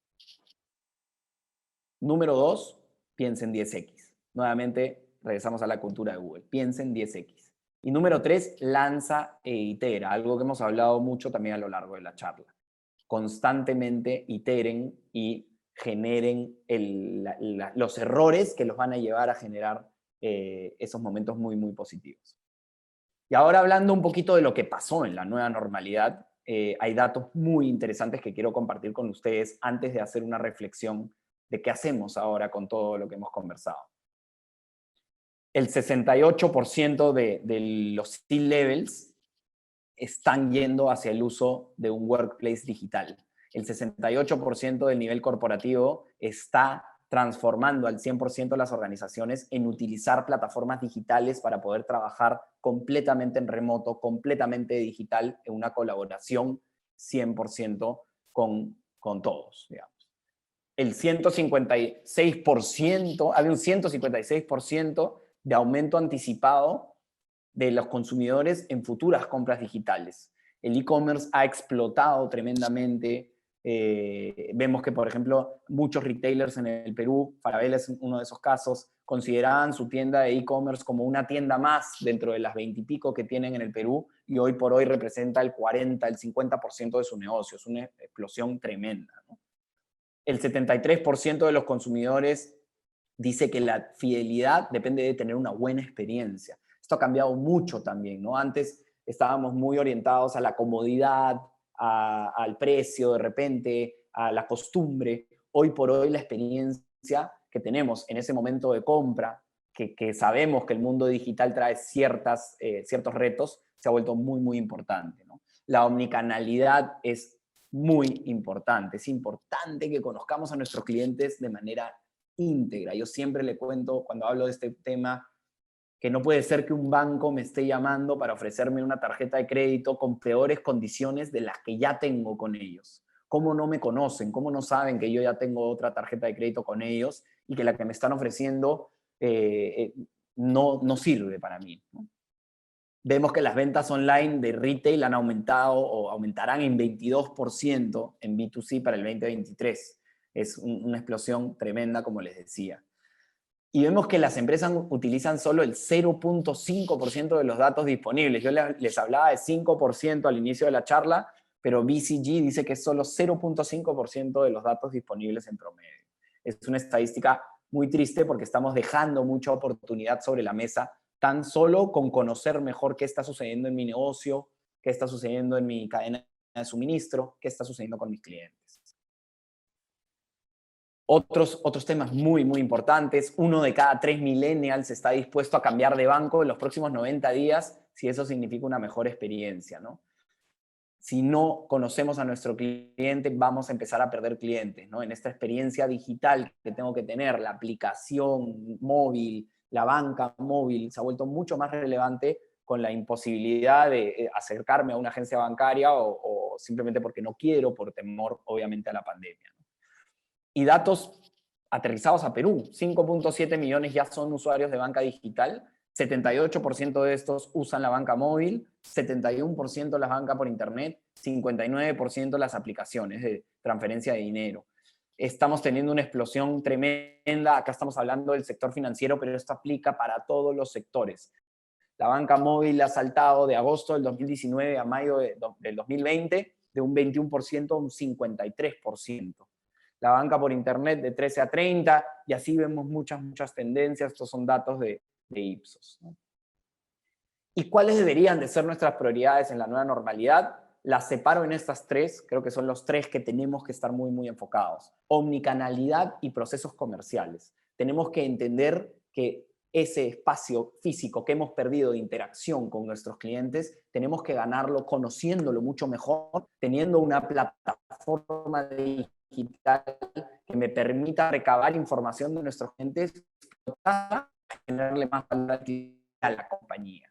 Número 2, piensa en 10X. Nuevamente, regresamos a la cultura de Google. Piensa en 10X. Y número 3, lanza e itera. Algo que hemos hablado mucho también a lo largo de la charla. Constantemente iteren y generen los errores que los van a llevar a generar esos momentos muy, muy positivos. Y ahora hablando un poquito de lo que pasó en la nueva normalidad, hay datos muy interesantes que quiero compartir con ustedes antes de hacer una reflexión de qué hacemos ahora con todo lo que hemos conversado. El 68% de los C-levels están yendo hacia el uso de un workplace digital. El 68% del nivel corporativo está transformando al 100% las organizaciones en utilizar plataformas digitales para poder trabajar completamente en remoto, completamente digital, en una colaboración 100% con todos, digamos. El 156%, había un 156% de aumento anticipado de los consumidores en futuras compras digitales. El e-commerce ha explotado tremendamente. Vemos que, por ejemplo, muchos retailers en el Perú, Falabella es uno de esos casos, consideraban su tienda de e-commerce como una tienda más dentro de las 20 y pico que tienen en el Perú, y hoy por hoy representa el 40, el 50% de su negocio. Es una explosión tremenda, ¿no? El 73% de los consumidores dice que la fidelidad depende de tener una buena experiencia. Esto ha cambiado mucho también, ¿no? Antes estábamos muy orientados a la comodidad, al precio de repente, a la costumbre. Hoy por hoy la experiencia que tenemos en ese momento de compra, que sabemos que el mundo digital trae ciertos retos, se ha vuelto muy, muy importante, ¿no? La omnicanalidad es muy importante. Es importante que conozcamos a nuestros clientes de manera íntegra. Yo siempre le cuento, cuando hablo de este tema, que no puede ser que un banco me esté llamando para ofrecerme una tarjeta de crédito con peores condiciones de las que ya tengo con ellos. ¿Cómo no me conocen? ¿Cómo no saben que yo ya tengo otra tarjeta de crédito con ellos y que la que me están ofreciendo no sirve para mí, ¿no? Vemos que las ventas online de retail han aumentado o aumentarán en 22% en B2C para el 2023. Es una explosión tremenda, como les decía. Y vemos que las empresas utilizan solo el 0.5% de los datos disponibles. Yo les hablaba de 5% al inicio de la charla, pero BCG dice que es solo 0.5% de los datos disponibles en promedio. Es una estadística muy triste porque estamos dejando mucha oportunidad sobre la mesa, tan solo con conocer mejor qué está sucediendo en mi negocio, qué está sucediendo en mi cadena de suministro, qué está sucediendo con mis clientes. Otros temas muy, muy importantes. 1 de cada 3 millennials está dispuesto a cambiar de banco en los próximos 90 días si eso significa una mejor experiencia, ¿no? Si no conocemos a nuestro cliente, vamos a empezar a perder clientes, ¿no? En esta experiencia digital que tengo que tener, la aplicación móvil, la banca móvil, se ha vuelto mucho más relevante con la imposibilidad de acercarme a una agencia bancaria o simplemente porque no quiero, por temor, obviamente, a la pandemia, ¿no? Y datos aterrizados a Perú, 5.7 millones ya son usuarios de banca digital, 78% de estos usan la banca móvil, 71% las banca por internet, 59% las aplicaciones de transferencia de dinero. Estamos teniendo una explosión tremenda, acá estamos hablando del sector financiero, pero esto aplica para todos los sectores. La banca móvil ha saltado de agosto del 2019 a mayo del 2020 de un 21% a un 53%. La banca por internet de 13 a 30, y así vemos muchas tendencias. Estos son datos de Ipsos, ¿no? ¿Y cuáles deberían de ser nuestras prioridades en la nueva normalidad? Las separo en estas tres, creo que son los tres que tenemos que estar muy, muy enfocados. Omnicanalidad y procesos comerciales. Tenemos que entender que ese espacio físico que hemos perdido de interacción con nuestros clientes, tenemos que ganarlo conociéndolo mucho mejor, teniendo una plataforma digital que me permita recabar información de nuestros clientes para generarle más valor a la compañía.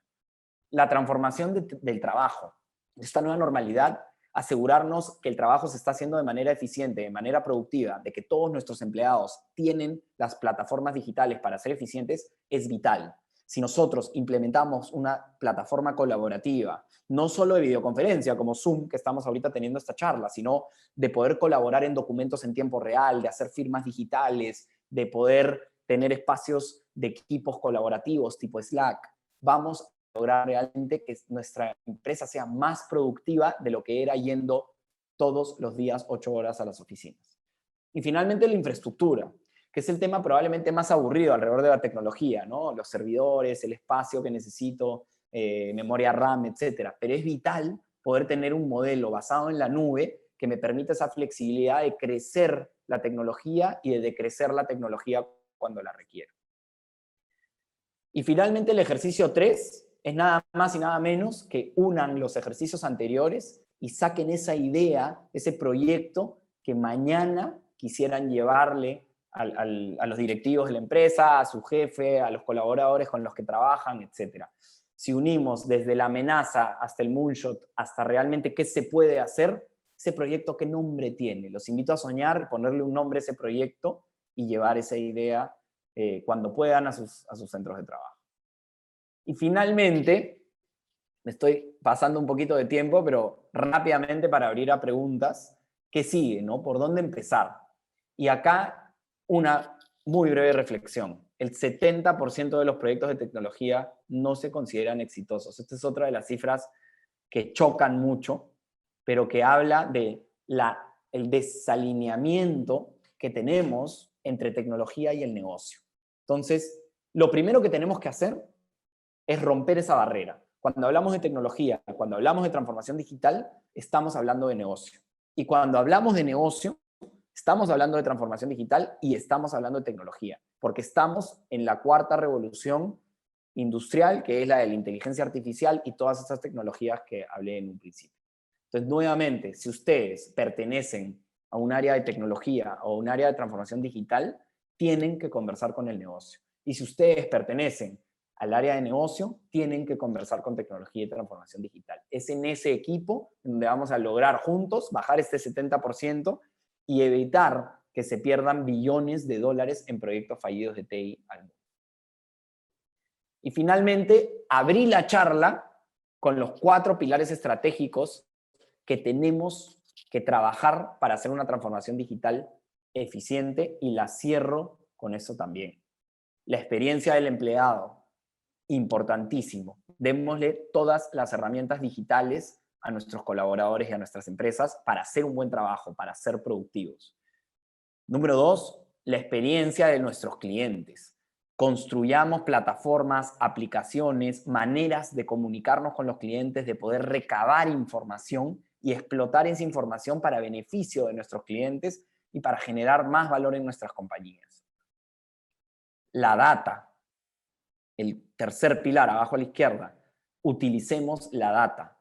La transformación del trabajo. Esta nueva normalidad, asegurarnos que el trabajo se está haciendo de manera eficiente, de manera productiva, de que todos nuestros empleados tienen las plataformas digitales para ser eficientes, es vital. Si nosotros implementamos una plataforma colaborativa, no solo de videoconferencia como Zoom, que estamos ahorita teniendo esta charla, sino de poder colaborar en documentos en tiempo real, de hacer firmas digitales, de poder tener espacios de equipos colaborativos tipo Slack, vamos a lograr realmente que nuestra empresa sea más productiva de lo que era yendo todos los días 8 horas a las oficinas. Y finalmente la infraestructura, que es el tema probablemente más aburrido alrededor de la tecnología, ¿no? Los servidores, el espacio que necesito, memoria RAM, etcétera. Pero es vital poder tener un modelo basado en la nube que me permita esa flexibilidad de crecer la tecnología y de decrecer la tecnología cuando la requiero. Y finalmente el ejercicio 3 es nada más y nada menos que unan los ejercicios anteriores y saquen esa idea, ese proyecto que mañana quisieran llevarle a los directivos de la empresa, a su jefe, a los colaboradores con los que trabajan, etc. Si unimos desde la amenaza hasta el moonshot, hasta realmente qué se puede hacer, ese proyecto qué nombre tiene. Los invito a soñar, ponerle un nombre a ese proyecto y llevar esa idea cuando puedan a sus centros de trabajo. Y finalmente, me estoy pasando un poquito de tiempo, pero rápidamente para abrir a preguntas, ¿qué sigue, no? ¿Por dónde empezar? Y acá una muy breve reflexión. El 70% de los proyectos de tecnología no se consideran exitosos. Esta es otra de las cifras que chocan mucho, pero que habla de el desalineamiento que tenemos entre tecnología y el negocio. Entonces, lo primero que tenemos que hacer es romper esa barrera. Cuando hablamos de tecnología, cuando hablamos de transformación digital, estamos hablando de negocio. Y cuando hablamos de negocio, estamos hablando de transformación digital y estamos hablando de tecnología, porque estamos en la cuarta revolución industrial, que es la de la inteligencia artificial y todas esas tecnologías que hablé en un principio. Entonces, nuevamente, si ustedes pertenecen a un área de tecnología o un área de transformación digital, tienen que conversar con el negocio. Y si ustedes pertenecen al área de negocio, tienen que conversar con tecnología y transformación digital. Es en ese equipo donde vamos a lograr juntos bajar este 70% y evitar que se pierdan billones de dólares en proyectos fallidos de TI al mundo. Y finalmente, abrí la charla con los 4 pilares estratégicos que tenemos que trabajar para hacer una transformación digital eficiente, y la cierro con eso también. La experiencia del empleado, importantísimo. Démosle todas las herramientas digitales a nuestros colaboradores y a nuestras empresas para hacer un buen trabajo, para ser productivos. Número 2, la experiencia de nuestros clientes. Construyamos plataformas, aplicaciones, maneras de comunicarnos con los clientes, de poder recabar información y explotar esa información para beneficio de nuestros clientes y para generar más valor en nuestras compañías. La data. El tercer pilar, abajo a la izquierda, utilicemos la data.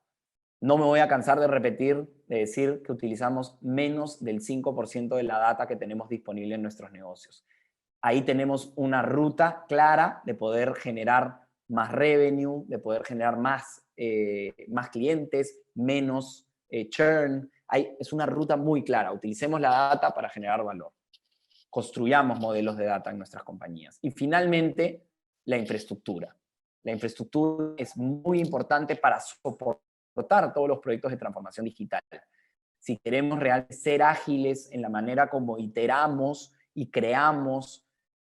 No me voy a cansar de repetir, de decir que utilizamos menos del 5% de la data que tenemos disponible en nuestros negocios. Ahí tenemos una ruta clara de poder generar más revenue, de poder generar más clientes, menos churn. Es una ruta muy clara. Utilicemos la data para generar valor. Construyamos modelos de data en nuestras compañías. Y finalmente, la infraestructura. La infraestructura es muy importante para soportar todos los proyectos de transformación digital. Si queremos realmente ser ágiles en la manera como iteramos y creamos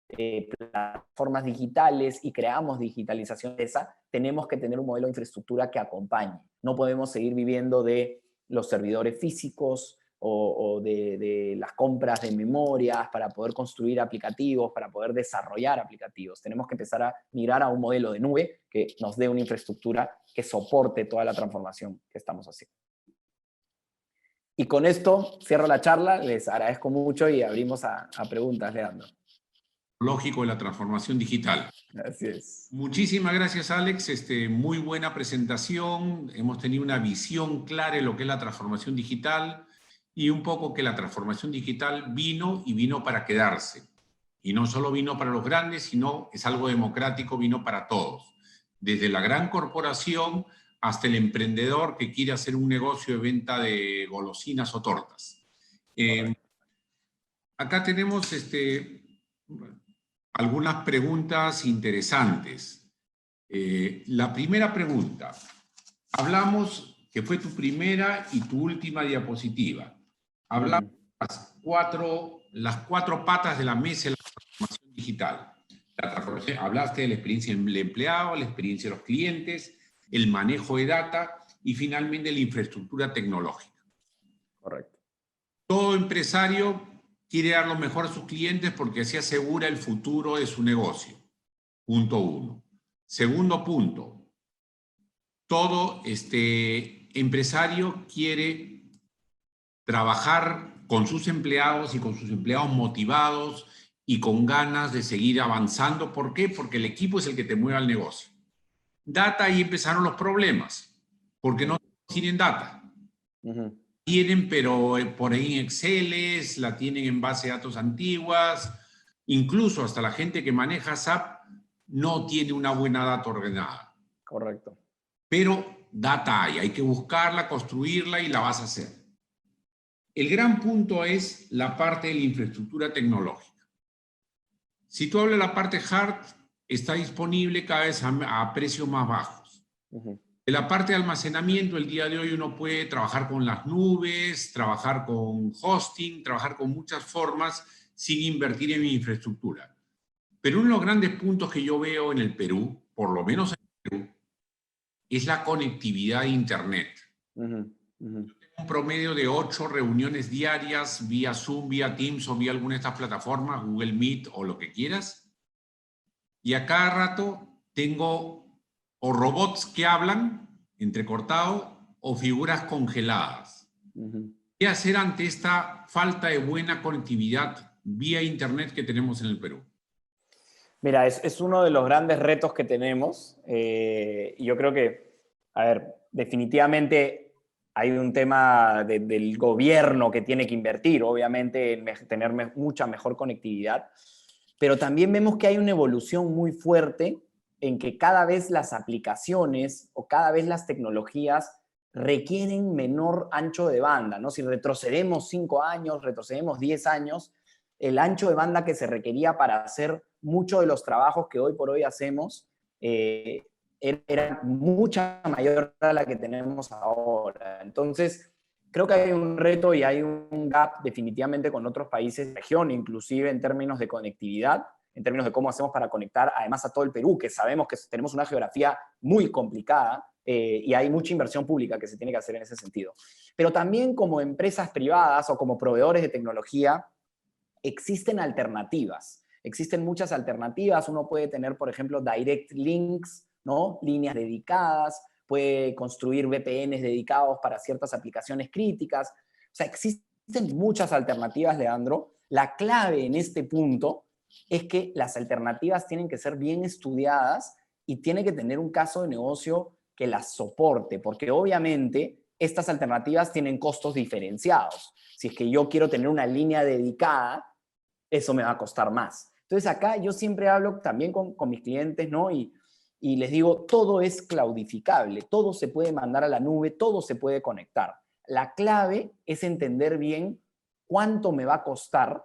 plataformas digitales y creamos digitalización de esa, tenemos que tener un modelo de infraestructura que acompañe. No podemos seguir viviendo de los servidores físicos o de las compras de memorias para poder construir aplicativos, para poder desarrollar aplicativos. Tenemos que empezar a mirar a un modelo de nube que nos dé una infraestructura que soporte toda la transformación que estamos haciendo. Y con esto cierro la charla, les agradezco mucho y abrimos a preguntas, Leandro. Lógico de la transformación digital. Así es. Muchísimas gracias, Alex. Muy buena presentación. Hemos tenido una visión clara de lo que es la transformación digital y un poco que la transformación digital vino y vino para quedarse. Y no solo vino para los grandes, sino es algo democrático, vino para todos. Desde la gran corporación hasta el emprendedor que quiere hacer un negocio de venta de golosinas o tortas. Acá tenemos algunas preguntas interesantes. La primera pregunta. Hablamos que fue tu primera y tu última diapositiva. Hablamos de las cuatro patas de la mesa de la transformación digital. Hablaste de la experiencia del empleado, la experiencia de los clientes, el manejo de data y finalmente la infraestructura tecnológica. Correcto. Todo empresario quiere dar lo mejor a sus clientes porque así asegura el futuro de su negocio. Punto 1. Segundo punto. Todo empresario quiere trabajar con sus empleados y con sus empleados motivados y con ganas de seguir avanzando. ¿Por qué? Porque el equipo es el que te mueve al negocio. Data, ahí empezaron los problemas, porque no tienen data. Tienen, pero por ahí en Excel, la tienen en base de datos antiguas, incluso hasta la gente que maneja SAP no tiene una buena data ordenada. Correcto. Pero data hay que buscarla, construirla y la vas a hacer. El gran punto es la parte de la infraestructura tecnológica. Si tú hablas de la parte hard, está disponible cada vez a precios más bajos. En la parte de almacenamiento, el día de hoy uno puede trabajar con las nubes, trabajar con hosting, trabajar con muchas formas sin invertir en mi infraestructura. Pero uno de los grandes puntos que yo veo en el Perú, por lo menos en el Perú, es la conectividad a Internet. Yo tengo un promedio de 8 reuniones diarias vía Zoom, vía Teams o vía alguna de estas plataformas, Google Meet o lo que quieras. Y a cada rato tengo o robots que hablan, entrecortado, o figuras congeladas. ¿Qué hacer ante esta falta de buena conectividad vía Internet que tenemos en el Perú? Mira, es uno de los grandes retos que tenemos. Y yo creo que, a ver, definitivamente hay un tema del gobierno que tiene que invertir, obviamente, en tener mucha mejor conectividad. pero también vemos que hay una evolución muy fuerte en que cada vez las aplicaciones o cada vez las tecnologías requieren menor ancho de banda, ¿no? Si retrocedemos 5 años, retrocedemos 10 años, el ancho de banda que se requería para hacer muchos de los trabajos que hoy por hoy hacemos era mucha mayor a la que tenemos ahora. Entonces, creo que hay un reto y hay un gap definitivamente con otros países de la región, inclusive en términos de conectividad, en términos de cómo hacemos para conectar además a todo el Perú, que sabemos que tenemos una geografía muy complicada y hay mucha inversión pública que se tiene que hacer en ese sentido. Pero también como empresas privadas o como proveedores de tecnología, existen alternativas. Existen muchas alternativas. Uno puede tener, por ejemplo, direct links, ¿no? Líneas dedicadas, puede construir VPNs dedicados para ciertas aplicaciones críticas. O sea, existen muchas alternativas, Leandro. La clave en este punto es que las alternativas tienen que ser bien estudiadas y tiene que tener un caso de negocio que las soporte, porque obviamente estas alternativas tienen costos diferenciados. Si es que yo quiero tener una línea dedicada, eso me va a costar más. Entonces acá yo siempre hablo también con mis clientes, ¿no? Y les digo, todo es claudificable, todo se puede mandar a la nube, todo se puede conectar. La clave es entender bien cuánto me va a costar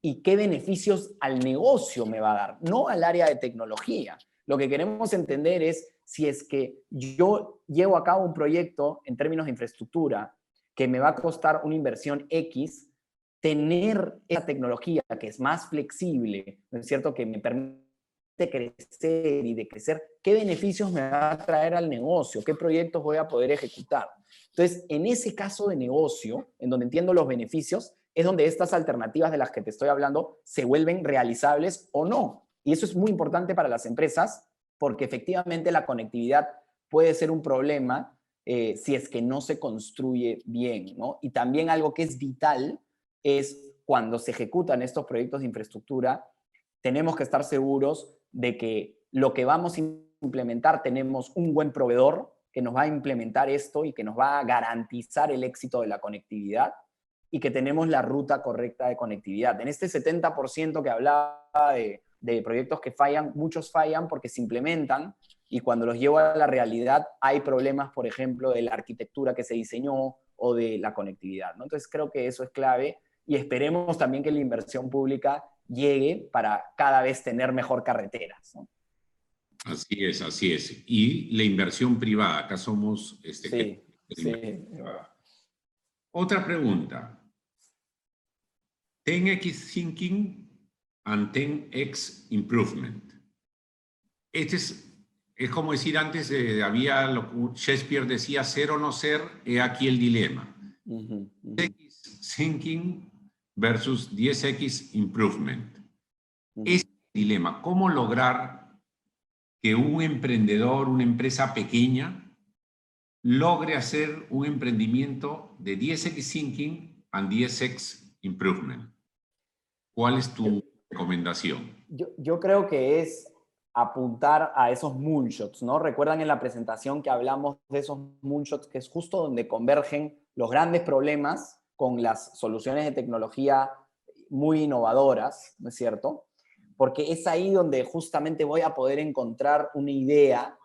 y qué beneficios al negocio me va a dar, no al área de tecnología. Lo que queremos entender es si es que yo llevo a cabo un proyecto en términos de infraestructura que me va a costar una inversión X, tener esa tecnología que es más flexible, ¿no es cierto?, que me permite crecer y de crecer, ¿qué beneficios me va a traer al negocio? ¿Qué proyectos voy a poder ejecutar? Entonces, en ese caso de negocio, en donde entiendo los beneficios, es donde estas alternativas de las que te estoy hablando se vuelven realizables o no. Y eso es muy importante para las empresas porque efectivamente la conectividad puede ser un problema si es que no se construye bien, ¿no? Y también algo que es vital es cuando se ejecutan estos proyectos de infraestructura, tenemos que estar seguros de que lo que vamos a implementar tenemos un buen proveedor que nos va a implementar esto y que nos va a garantizar el éxito de la conectividad y que tenemos la ruta correcta de conectividad. En este 70% que hablaba de proyectos que fallan, muchos fallan porque se implementan y cuando los llevo a la realidad hay problemas, por ejemplo, de la arquitectura que se diseñó o de la conectividad, ¿no? Entonces creo que eso es clave y esperemos también que la inversión pública llegue para cada vez tener mejor carreteras, ¿no? Así es, así es. Y la inversión privada, acá somos... Sí, sí. Otra pregunta. 10x thinking and 10x improvement. Este es como decir antes, Shakespeare decía ser o no ser, he aquí el dilema. 10x thinking versus 10x improvement. Es el dilema. ¿Cómo lograr que un emprendedor, una empresa pequeña, logre hacer un emprendimiento de 10x thinking and 10x improvement? ¿Cuál es tu recomendación? Yo creo que es apuntar a esos moonshots, ¿no? Recuerdan en la presentación que hablamos de esos moonshots, que es justo donde convergen los grandes problemas con las soluciones de tecnología muy innovadoras, ¿no es cierto? Porque es ahí donde justamente voy a poder encontrar una idea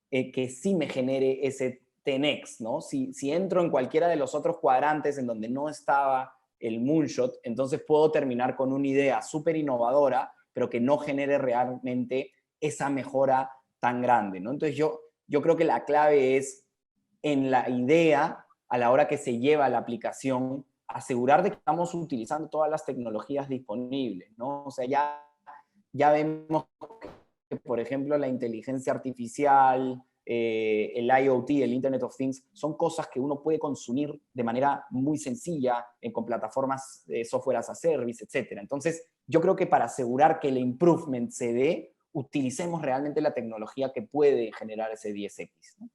que sí me genere ese 10x, ¿no? Si entro en cualquiera de los otros cuadrantes en donde no estaba el moonshot, entonces puedo terminar con una idea súper innovadora, pero que no genere realmente esa mejora tan grande, ¿no? Entonces yo creo que la clave es en la idea, a la hora que se lleva la aplicación, asegurar de que estamos utilizando todas las tecnologías disponibles, ¿no? O sea, ya vemos que, por ejemplo, la inteligencia artificial, el IoT, el Internet of Things, son cosas que uno puede consumir de manera muy sencilla con plataformas de software as a service, etc. Entonces, yo creo que para asegurar que el improvement se dé, utilicemos realmente la tecnología que puede generar ese 10X, ¿no?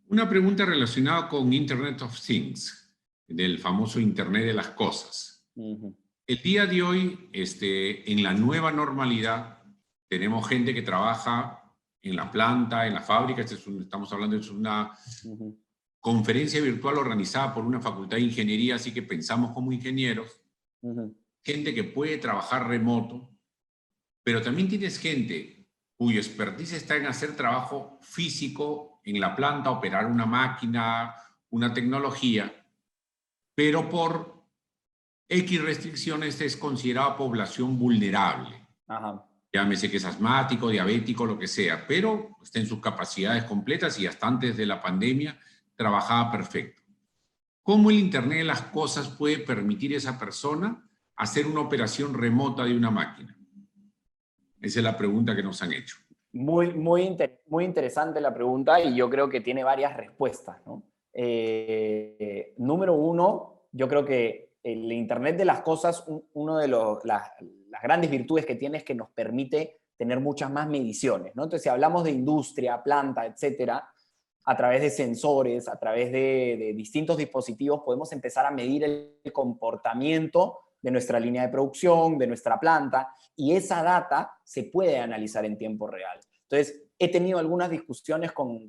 Una pregunta relacionada con Internet of Things, del famoso Internet de las cosas. El día de hoy, en la nueva normalidad, tenemos gente que trabaja en la planta, en la fábrica. Estamos hablando de una conferencia virtual organizada por una facultad de ingeniería, así que pensamos como ingenieros. gente que puede trabajar remoto, pero también tienes gente cuyo expertise está en hacer trabajo físico en la planta, operar una máquina, una tecnología, pero por X restricciones es considerada población vulnerable. Ajá. Llámese que es asmático, diabético, lo que sea, pero está en sus capacidades completas y hasta antes de la pandemia trabajaba perfecto. ¿Cómo el Internet de las cosas puede permitir a esa persona hacer una operación remota de una máquina? Esa es la pregunta que nos han hecho. Muy interesante la pregunta y yo creo que tiene varias respuestas, ¿no? Número uno, yo creo que el Internet de las cosas, uno de las grandes virtudes que tiene es que nos permite tener muchas más mediciones, ¿no? Entonces, si hablamos de industria, planta, etcétera, a través de sensores, a través de distintos dispositivos, podemos empezar a medir el comportamiento de nuestra línea de producción, de nuestra planta, y esa data se puede analizar en tiempo real. Entonces, he tenido algunas discusiones con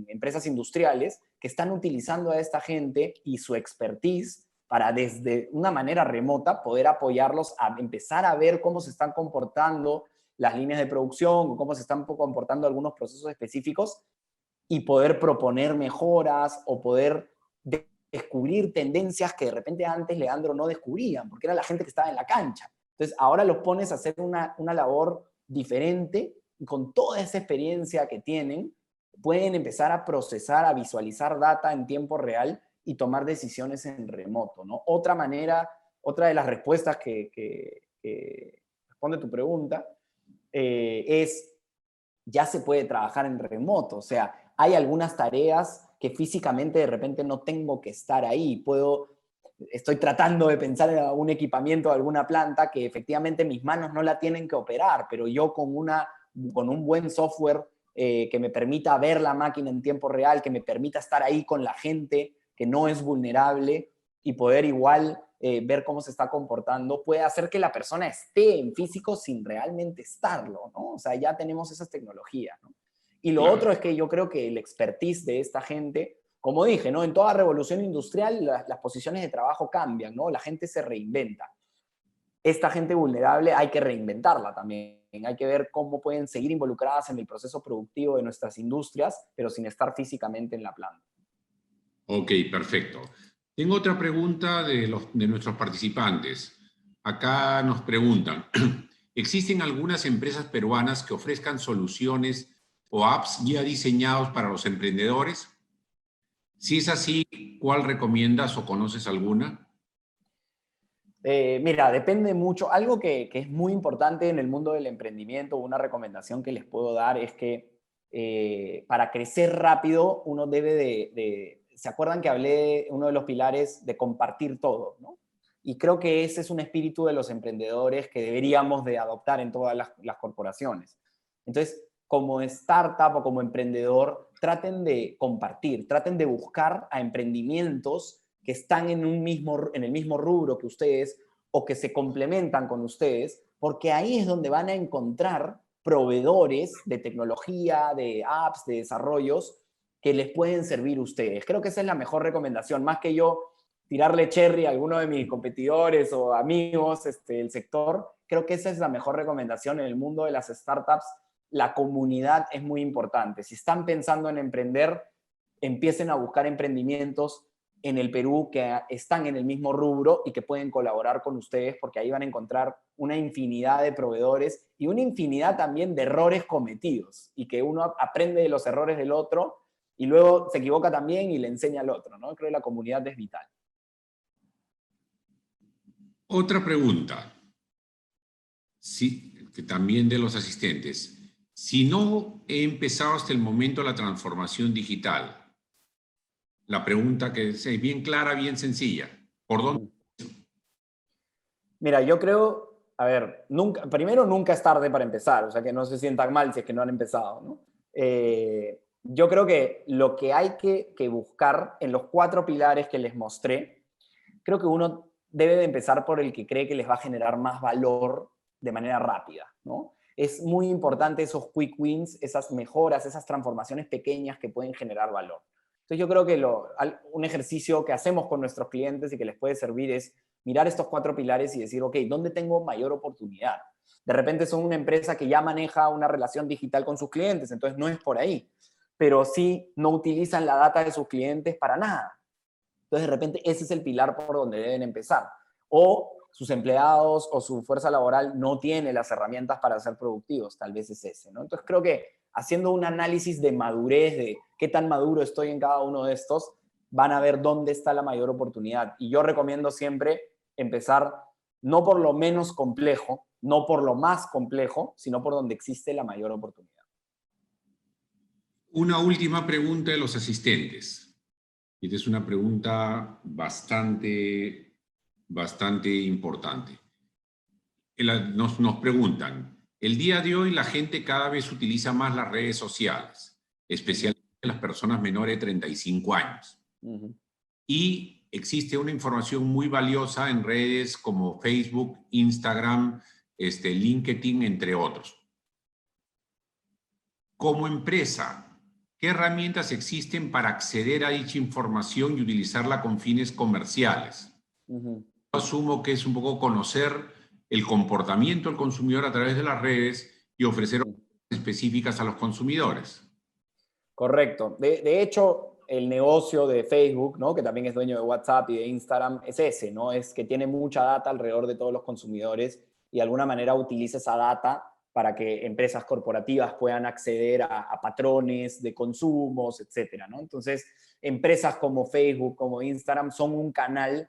empresas industriales que están utilizando a esta gente y su expertise para desde una manera remota poder apoyarlos a empezar a ver cómo se están comportando las líneas de producción o cómo se están comportando algunos procesos específicos y poder proponer mejoras o poder descubrir tendencias que de repente antes Leandro no descubrían, porque era la gente que estaba en la cancha. Entonces, ahora los pones a hacer una labor diferente y con toda esa experiencia que tienen, pueden empezar a procesar, a visualizar data en tiempo real y tomar decisiones en remoto, ¿no? Otra manera, otra de las respuestas que responde tu pregunta es, ya se puede trabajar en remoto, o sea, hay algunas tareas que físicamente de repente no tengo que estar ahí, estoy tratando de pensar en algún equipamiento de alguna planta que efectivamente mis manos no la tienen que operar, pero yo con un buen software que me permita ver la máquina en tiempo real, que me permita estar ahí con la gente que no es vulnerable y poder igual ver cómo se está comportando, puede hacer que la persona esté en físico sin realmente estarlo, ¿no? O sea, ya tenemos esas tecnologías, ¿no? Y lo Claro. otro es que yo creo que el expertise de esta gente, como dije, ¿no? En toda revolución industrial las posiciones de trabajo cambian, ¿no? La gente se reinventa. Esta gente vulnerable hay que reinventarla también. Hay que ver cómo pueden seguir involucradas en el proceso productivo de nuestras industrias, pero sin estar físicamente en la planta. Ok, perfecto. Tengo otra pregunta de nuestros participantes. Acá nos preguntan, ¿existen algunas empresas peruanas que ofrezcan soluciones o apps ya diseñados para los emprendedores? Si es así, ¿cuál recomiendas o conoces alguna? Mira, depende mucho. Algo que es muy importante en el mundo del emprendimiento, una recomendación que les puedo dar es que para crecer rápido uno debe ¿se acuerdan que hablé uno de los pilares de compartir todo, ¿no? Y creo que ese es un espíritu de los emprendedores que deberíamos de adoptar en todas las corporaciones. Entonces, como startup o como emprendedor, traten de compartir, traten de buscar a emprendimientos que están en el mismo rubro que ustedes o que se complementan con ustedes, porque ahí es donde van a encontrar proveedores de tecnología, de apps, de desarrollos que les pueden servir a ustedes. Creo que esa es la mejor recomendación, más que yo tirarle cherry a alguno de mis competidores o amigos del sector. Creo que esa es la mejor recomendación en el mundo de las startups. La comunidad es muy importante. Si están pensando en emprender, empiecen a buscar emprendimientos en el Perú que están en el mismo rubro y que pueden colaborar con ustedes, porque ahí van a encontrar una infinidad de proveedores y una infinidad también de errores cometidos, y que uno aprende de los errores del otro y luego se equivoca también y le enseña al otro, ¿no? Creo que la comunidad es vital. Otra pregunta, sí, que también de los asistentes. Si no he empezado hasta el momento la transformación digital, la pregunta que es bien clara, bien sencilla. ¿Por dónde? Mira, yo creo, a ver, primero nunca es tarde para empezar, o sea, que no se sientan mal si es que no han empezado, ¿no? Yo creo que lo que hay que buscar en los 4 pilares que les mostré, creo que uno debe de empezar por el que cree que les va a generar más valor de manera rápida, ¿no? Es muy importante esos quick wins, esas mejoras, esas transformaciones pequeñas que pueden generar valor. Entonces yo creo que un ejercicio que hacemos con nuestros clientes y que les puede servir es mirar estos 4 pilares y decir, ok, ¿dónde tengo mayor oportunidad? De repente son una empresa que ya maneja una relación digital con sus clientes, entonces no es por ahí. Pero sí no utilizan la data de sus clientes para nada. Entonces, de repente, ese es el pilar por donde deben empezar. O sus empleados o su fuerza laboral no tiene las herramientas para ser productivos, tal vez es ese, ¿no? Entonces, creo que haciendo un análisis de madurez, de qué tan maduro estoy en cada uno de estos, van a ver dónde está la mayor oportunidad. Y yo recomiendo siempre empezar no por lo menos complejo, no por lo más complejo, sino por donde existe la mayor oportunidad. Una última pregunta de los asistentes. Esta es una pregunta bastante importante. Nos preguntan, el día de hoy la gente cada vez utiliza más las redes sociales, especialmente las personas menores de 35 años. Y existe una información muy valiosa en redes como Facebook, Instagram, LinkedIn, entre otros. Como empresa, ¿qué herramientas existen para acceder a dicha información y utilizarla con fines comerciales? Asumo que es un poco conocer el comportamiento del consumidor a través de las redes y ofrecer específicas a los consumidores. Correcto. De hecho, el negocio de Facebook, ¿no?, que también es dueño de WhatsApp y de Instagram, es ese, ¿no? Es que tiene mucha data alrededor de todos los consumidores y de alguna manera utiliza esa data para que empresas corporativas puedan acceder a patrones de consumos, etcétera, ¿no? Entonces, empresas como Facebook, como Instagram, son un canal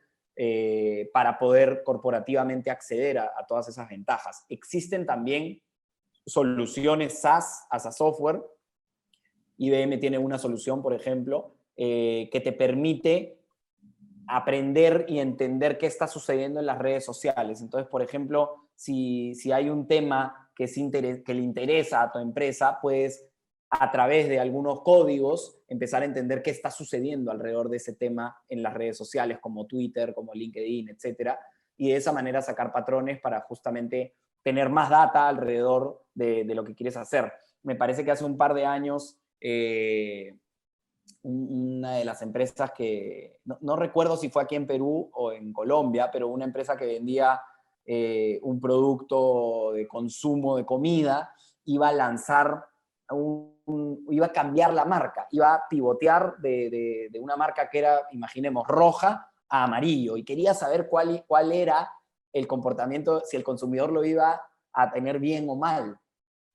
para poder corporativamente acceder a todas esas ventajas. Existen también soluciones SaaS, as a software. IBM tiene una solución, por ejemplo, que te permite aprender y entender qué está sucediendo en las redes sociales. Entonces, por ejemplo, si hay un tema que le interesa a tu empresa, puedes, a través de algunos códigos, empezar a entender qué está sucediendo alrededor de ese tema en las redes sociales, como Twitter, como LinkedIn, etcétera, y de esa manera sacar patrones para justamente tener más data alrededor de lo que quieres hacer. Me parece que hace un par de años una de las empresas que, no recuerdo si fue aquí en Perú o en Colombia, pero una empresa que vendía un producto de consumo de comida, iba a lanzar, iba a cambiar la marca, iba a pivotear de una marca que era, imaginemos, roja a amarillo, y quería saber cuál era el comportamiento, si el consumidor lo iba a tener bien o mal.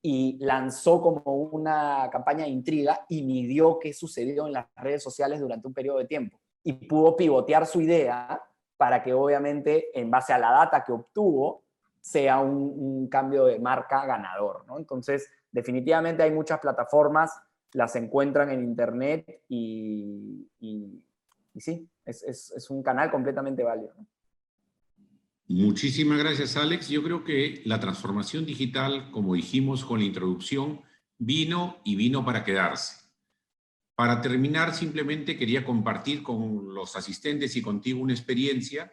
Y lanzó como una campaña de intriga y midió qué sucedió en las redes sociales durante un periodo de tiempo. Y pudo pivotear su idea para que obviamente, en base a la data que obtuvo, sea un cambio de marca ganador, ¿no? Entonces, definitivamente hay muchas plataformas, las encuentran en internet y sí, es un canal completamente válido, ¿no? Muchísimas gracias, Alex. Yo creo que la transformación digital, como dijimos con la introducción, vino para quedarse. Para terminar, simplemente quería compartir con los asistentes y contigo una experiencia.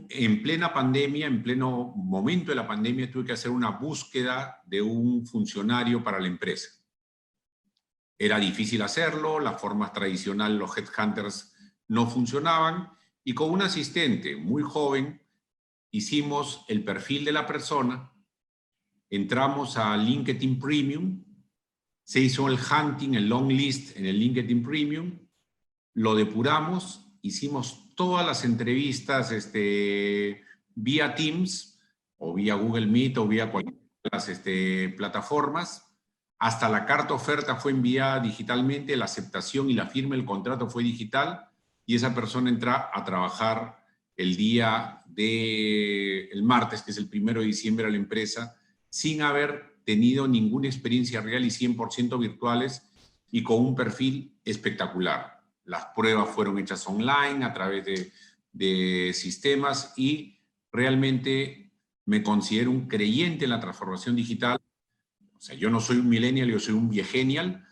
En plena pandemia, en pleno momento de la pandemia, tuve que hacer una búsqueda de un funcionario para la empresa. Era difícil hacerlo, las formas tradicionales, los headhunters no funcionaban, y con un asistente muy joven hicimos el perfil de la persona, entramos a LinkedIn Premium, se hizo el hunting, el long list en el LinkedIn Premium, lo depuramos, hicimos todas las entrevistas vía Teams o vía Google Meet o vía cualquiera de las plataformas. Hasta la carta oferta fue enviada digitalmente, la aceptación y la firma del contrato fue digital, y esa persona entra a trabajar el martes, que es el 1 de diciembre, a la empresa, sin haber tenido ninguna experiencia real y 100% virtuales, y con un perfil espectacular. Las pruebas fueron hechas online a través de sistemas, y realmente me considero un creyente en la transformación digital. O sea, yo no soy un millennial, yo soy un viegenial,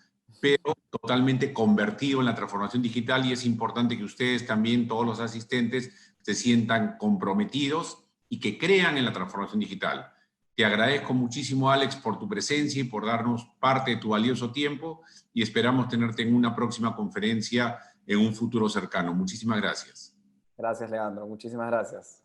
pero totalmente convertido en la transformación digital, y es importante que ustedes también, todos los asistentes, se sientan comprometidos y que crean en la transformación digital. Te agradezco muchísimo, Alex, por tu presencia y por darnos parte de tu valioso tiempo, y esperamos tenerte en una próxima conferencia en un futuro cercano. Muchísimas gracias. Gracias, Leandro. Muchísimas gracias.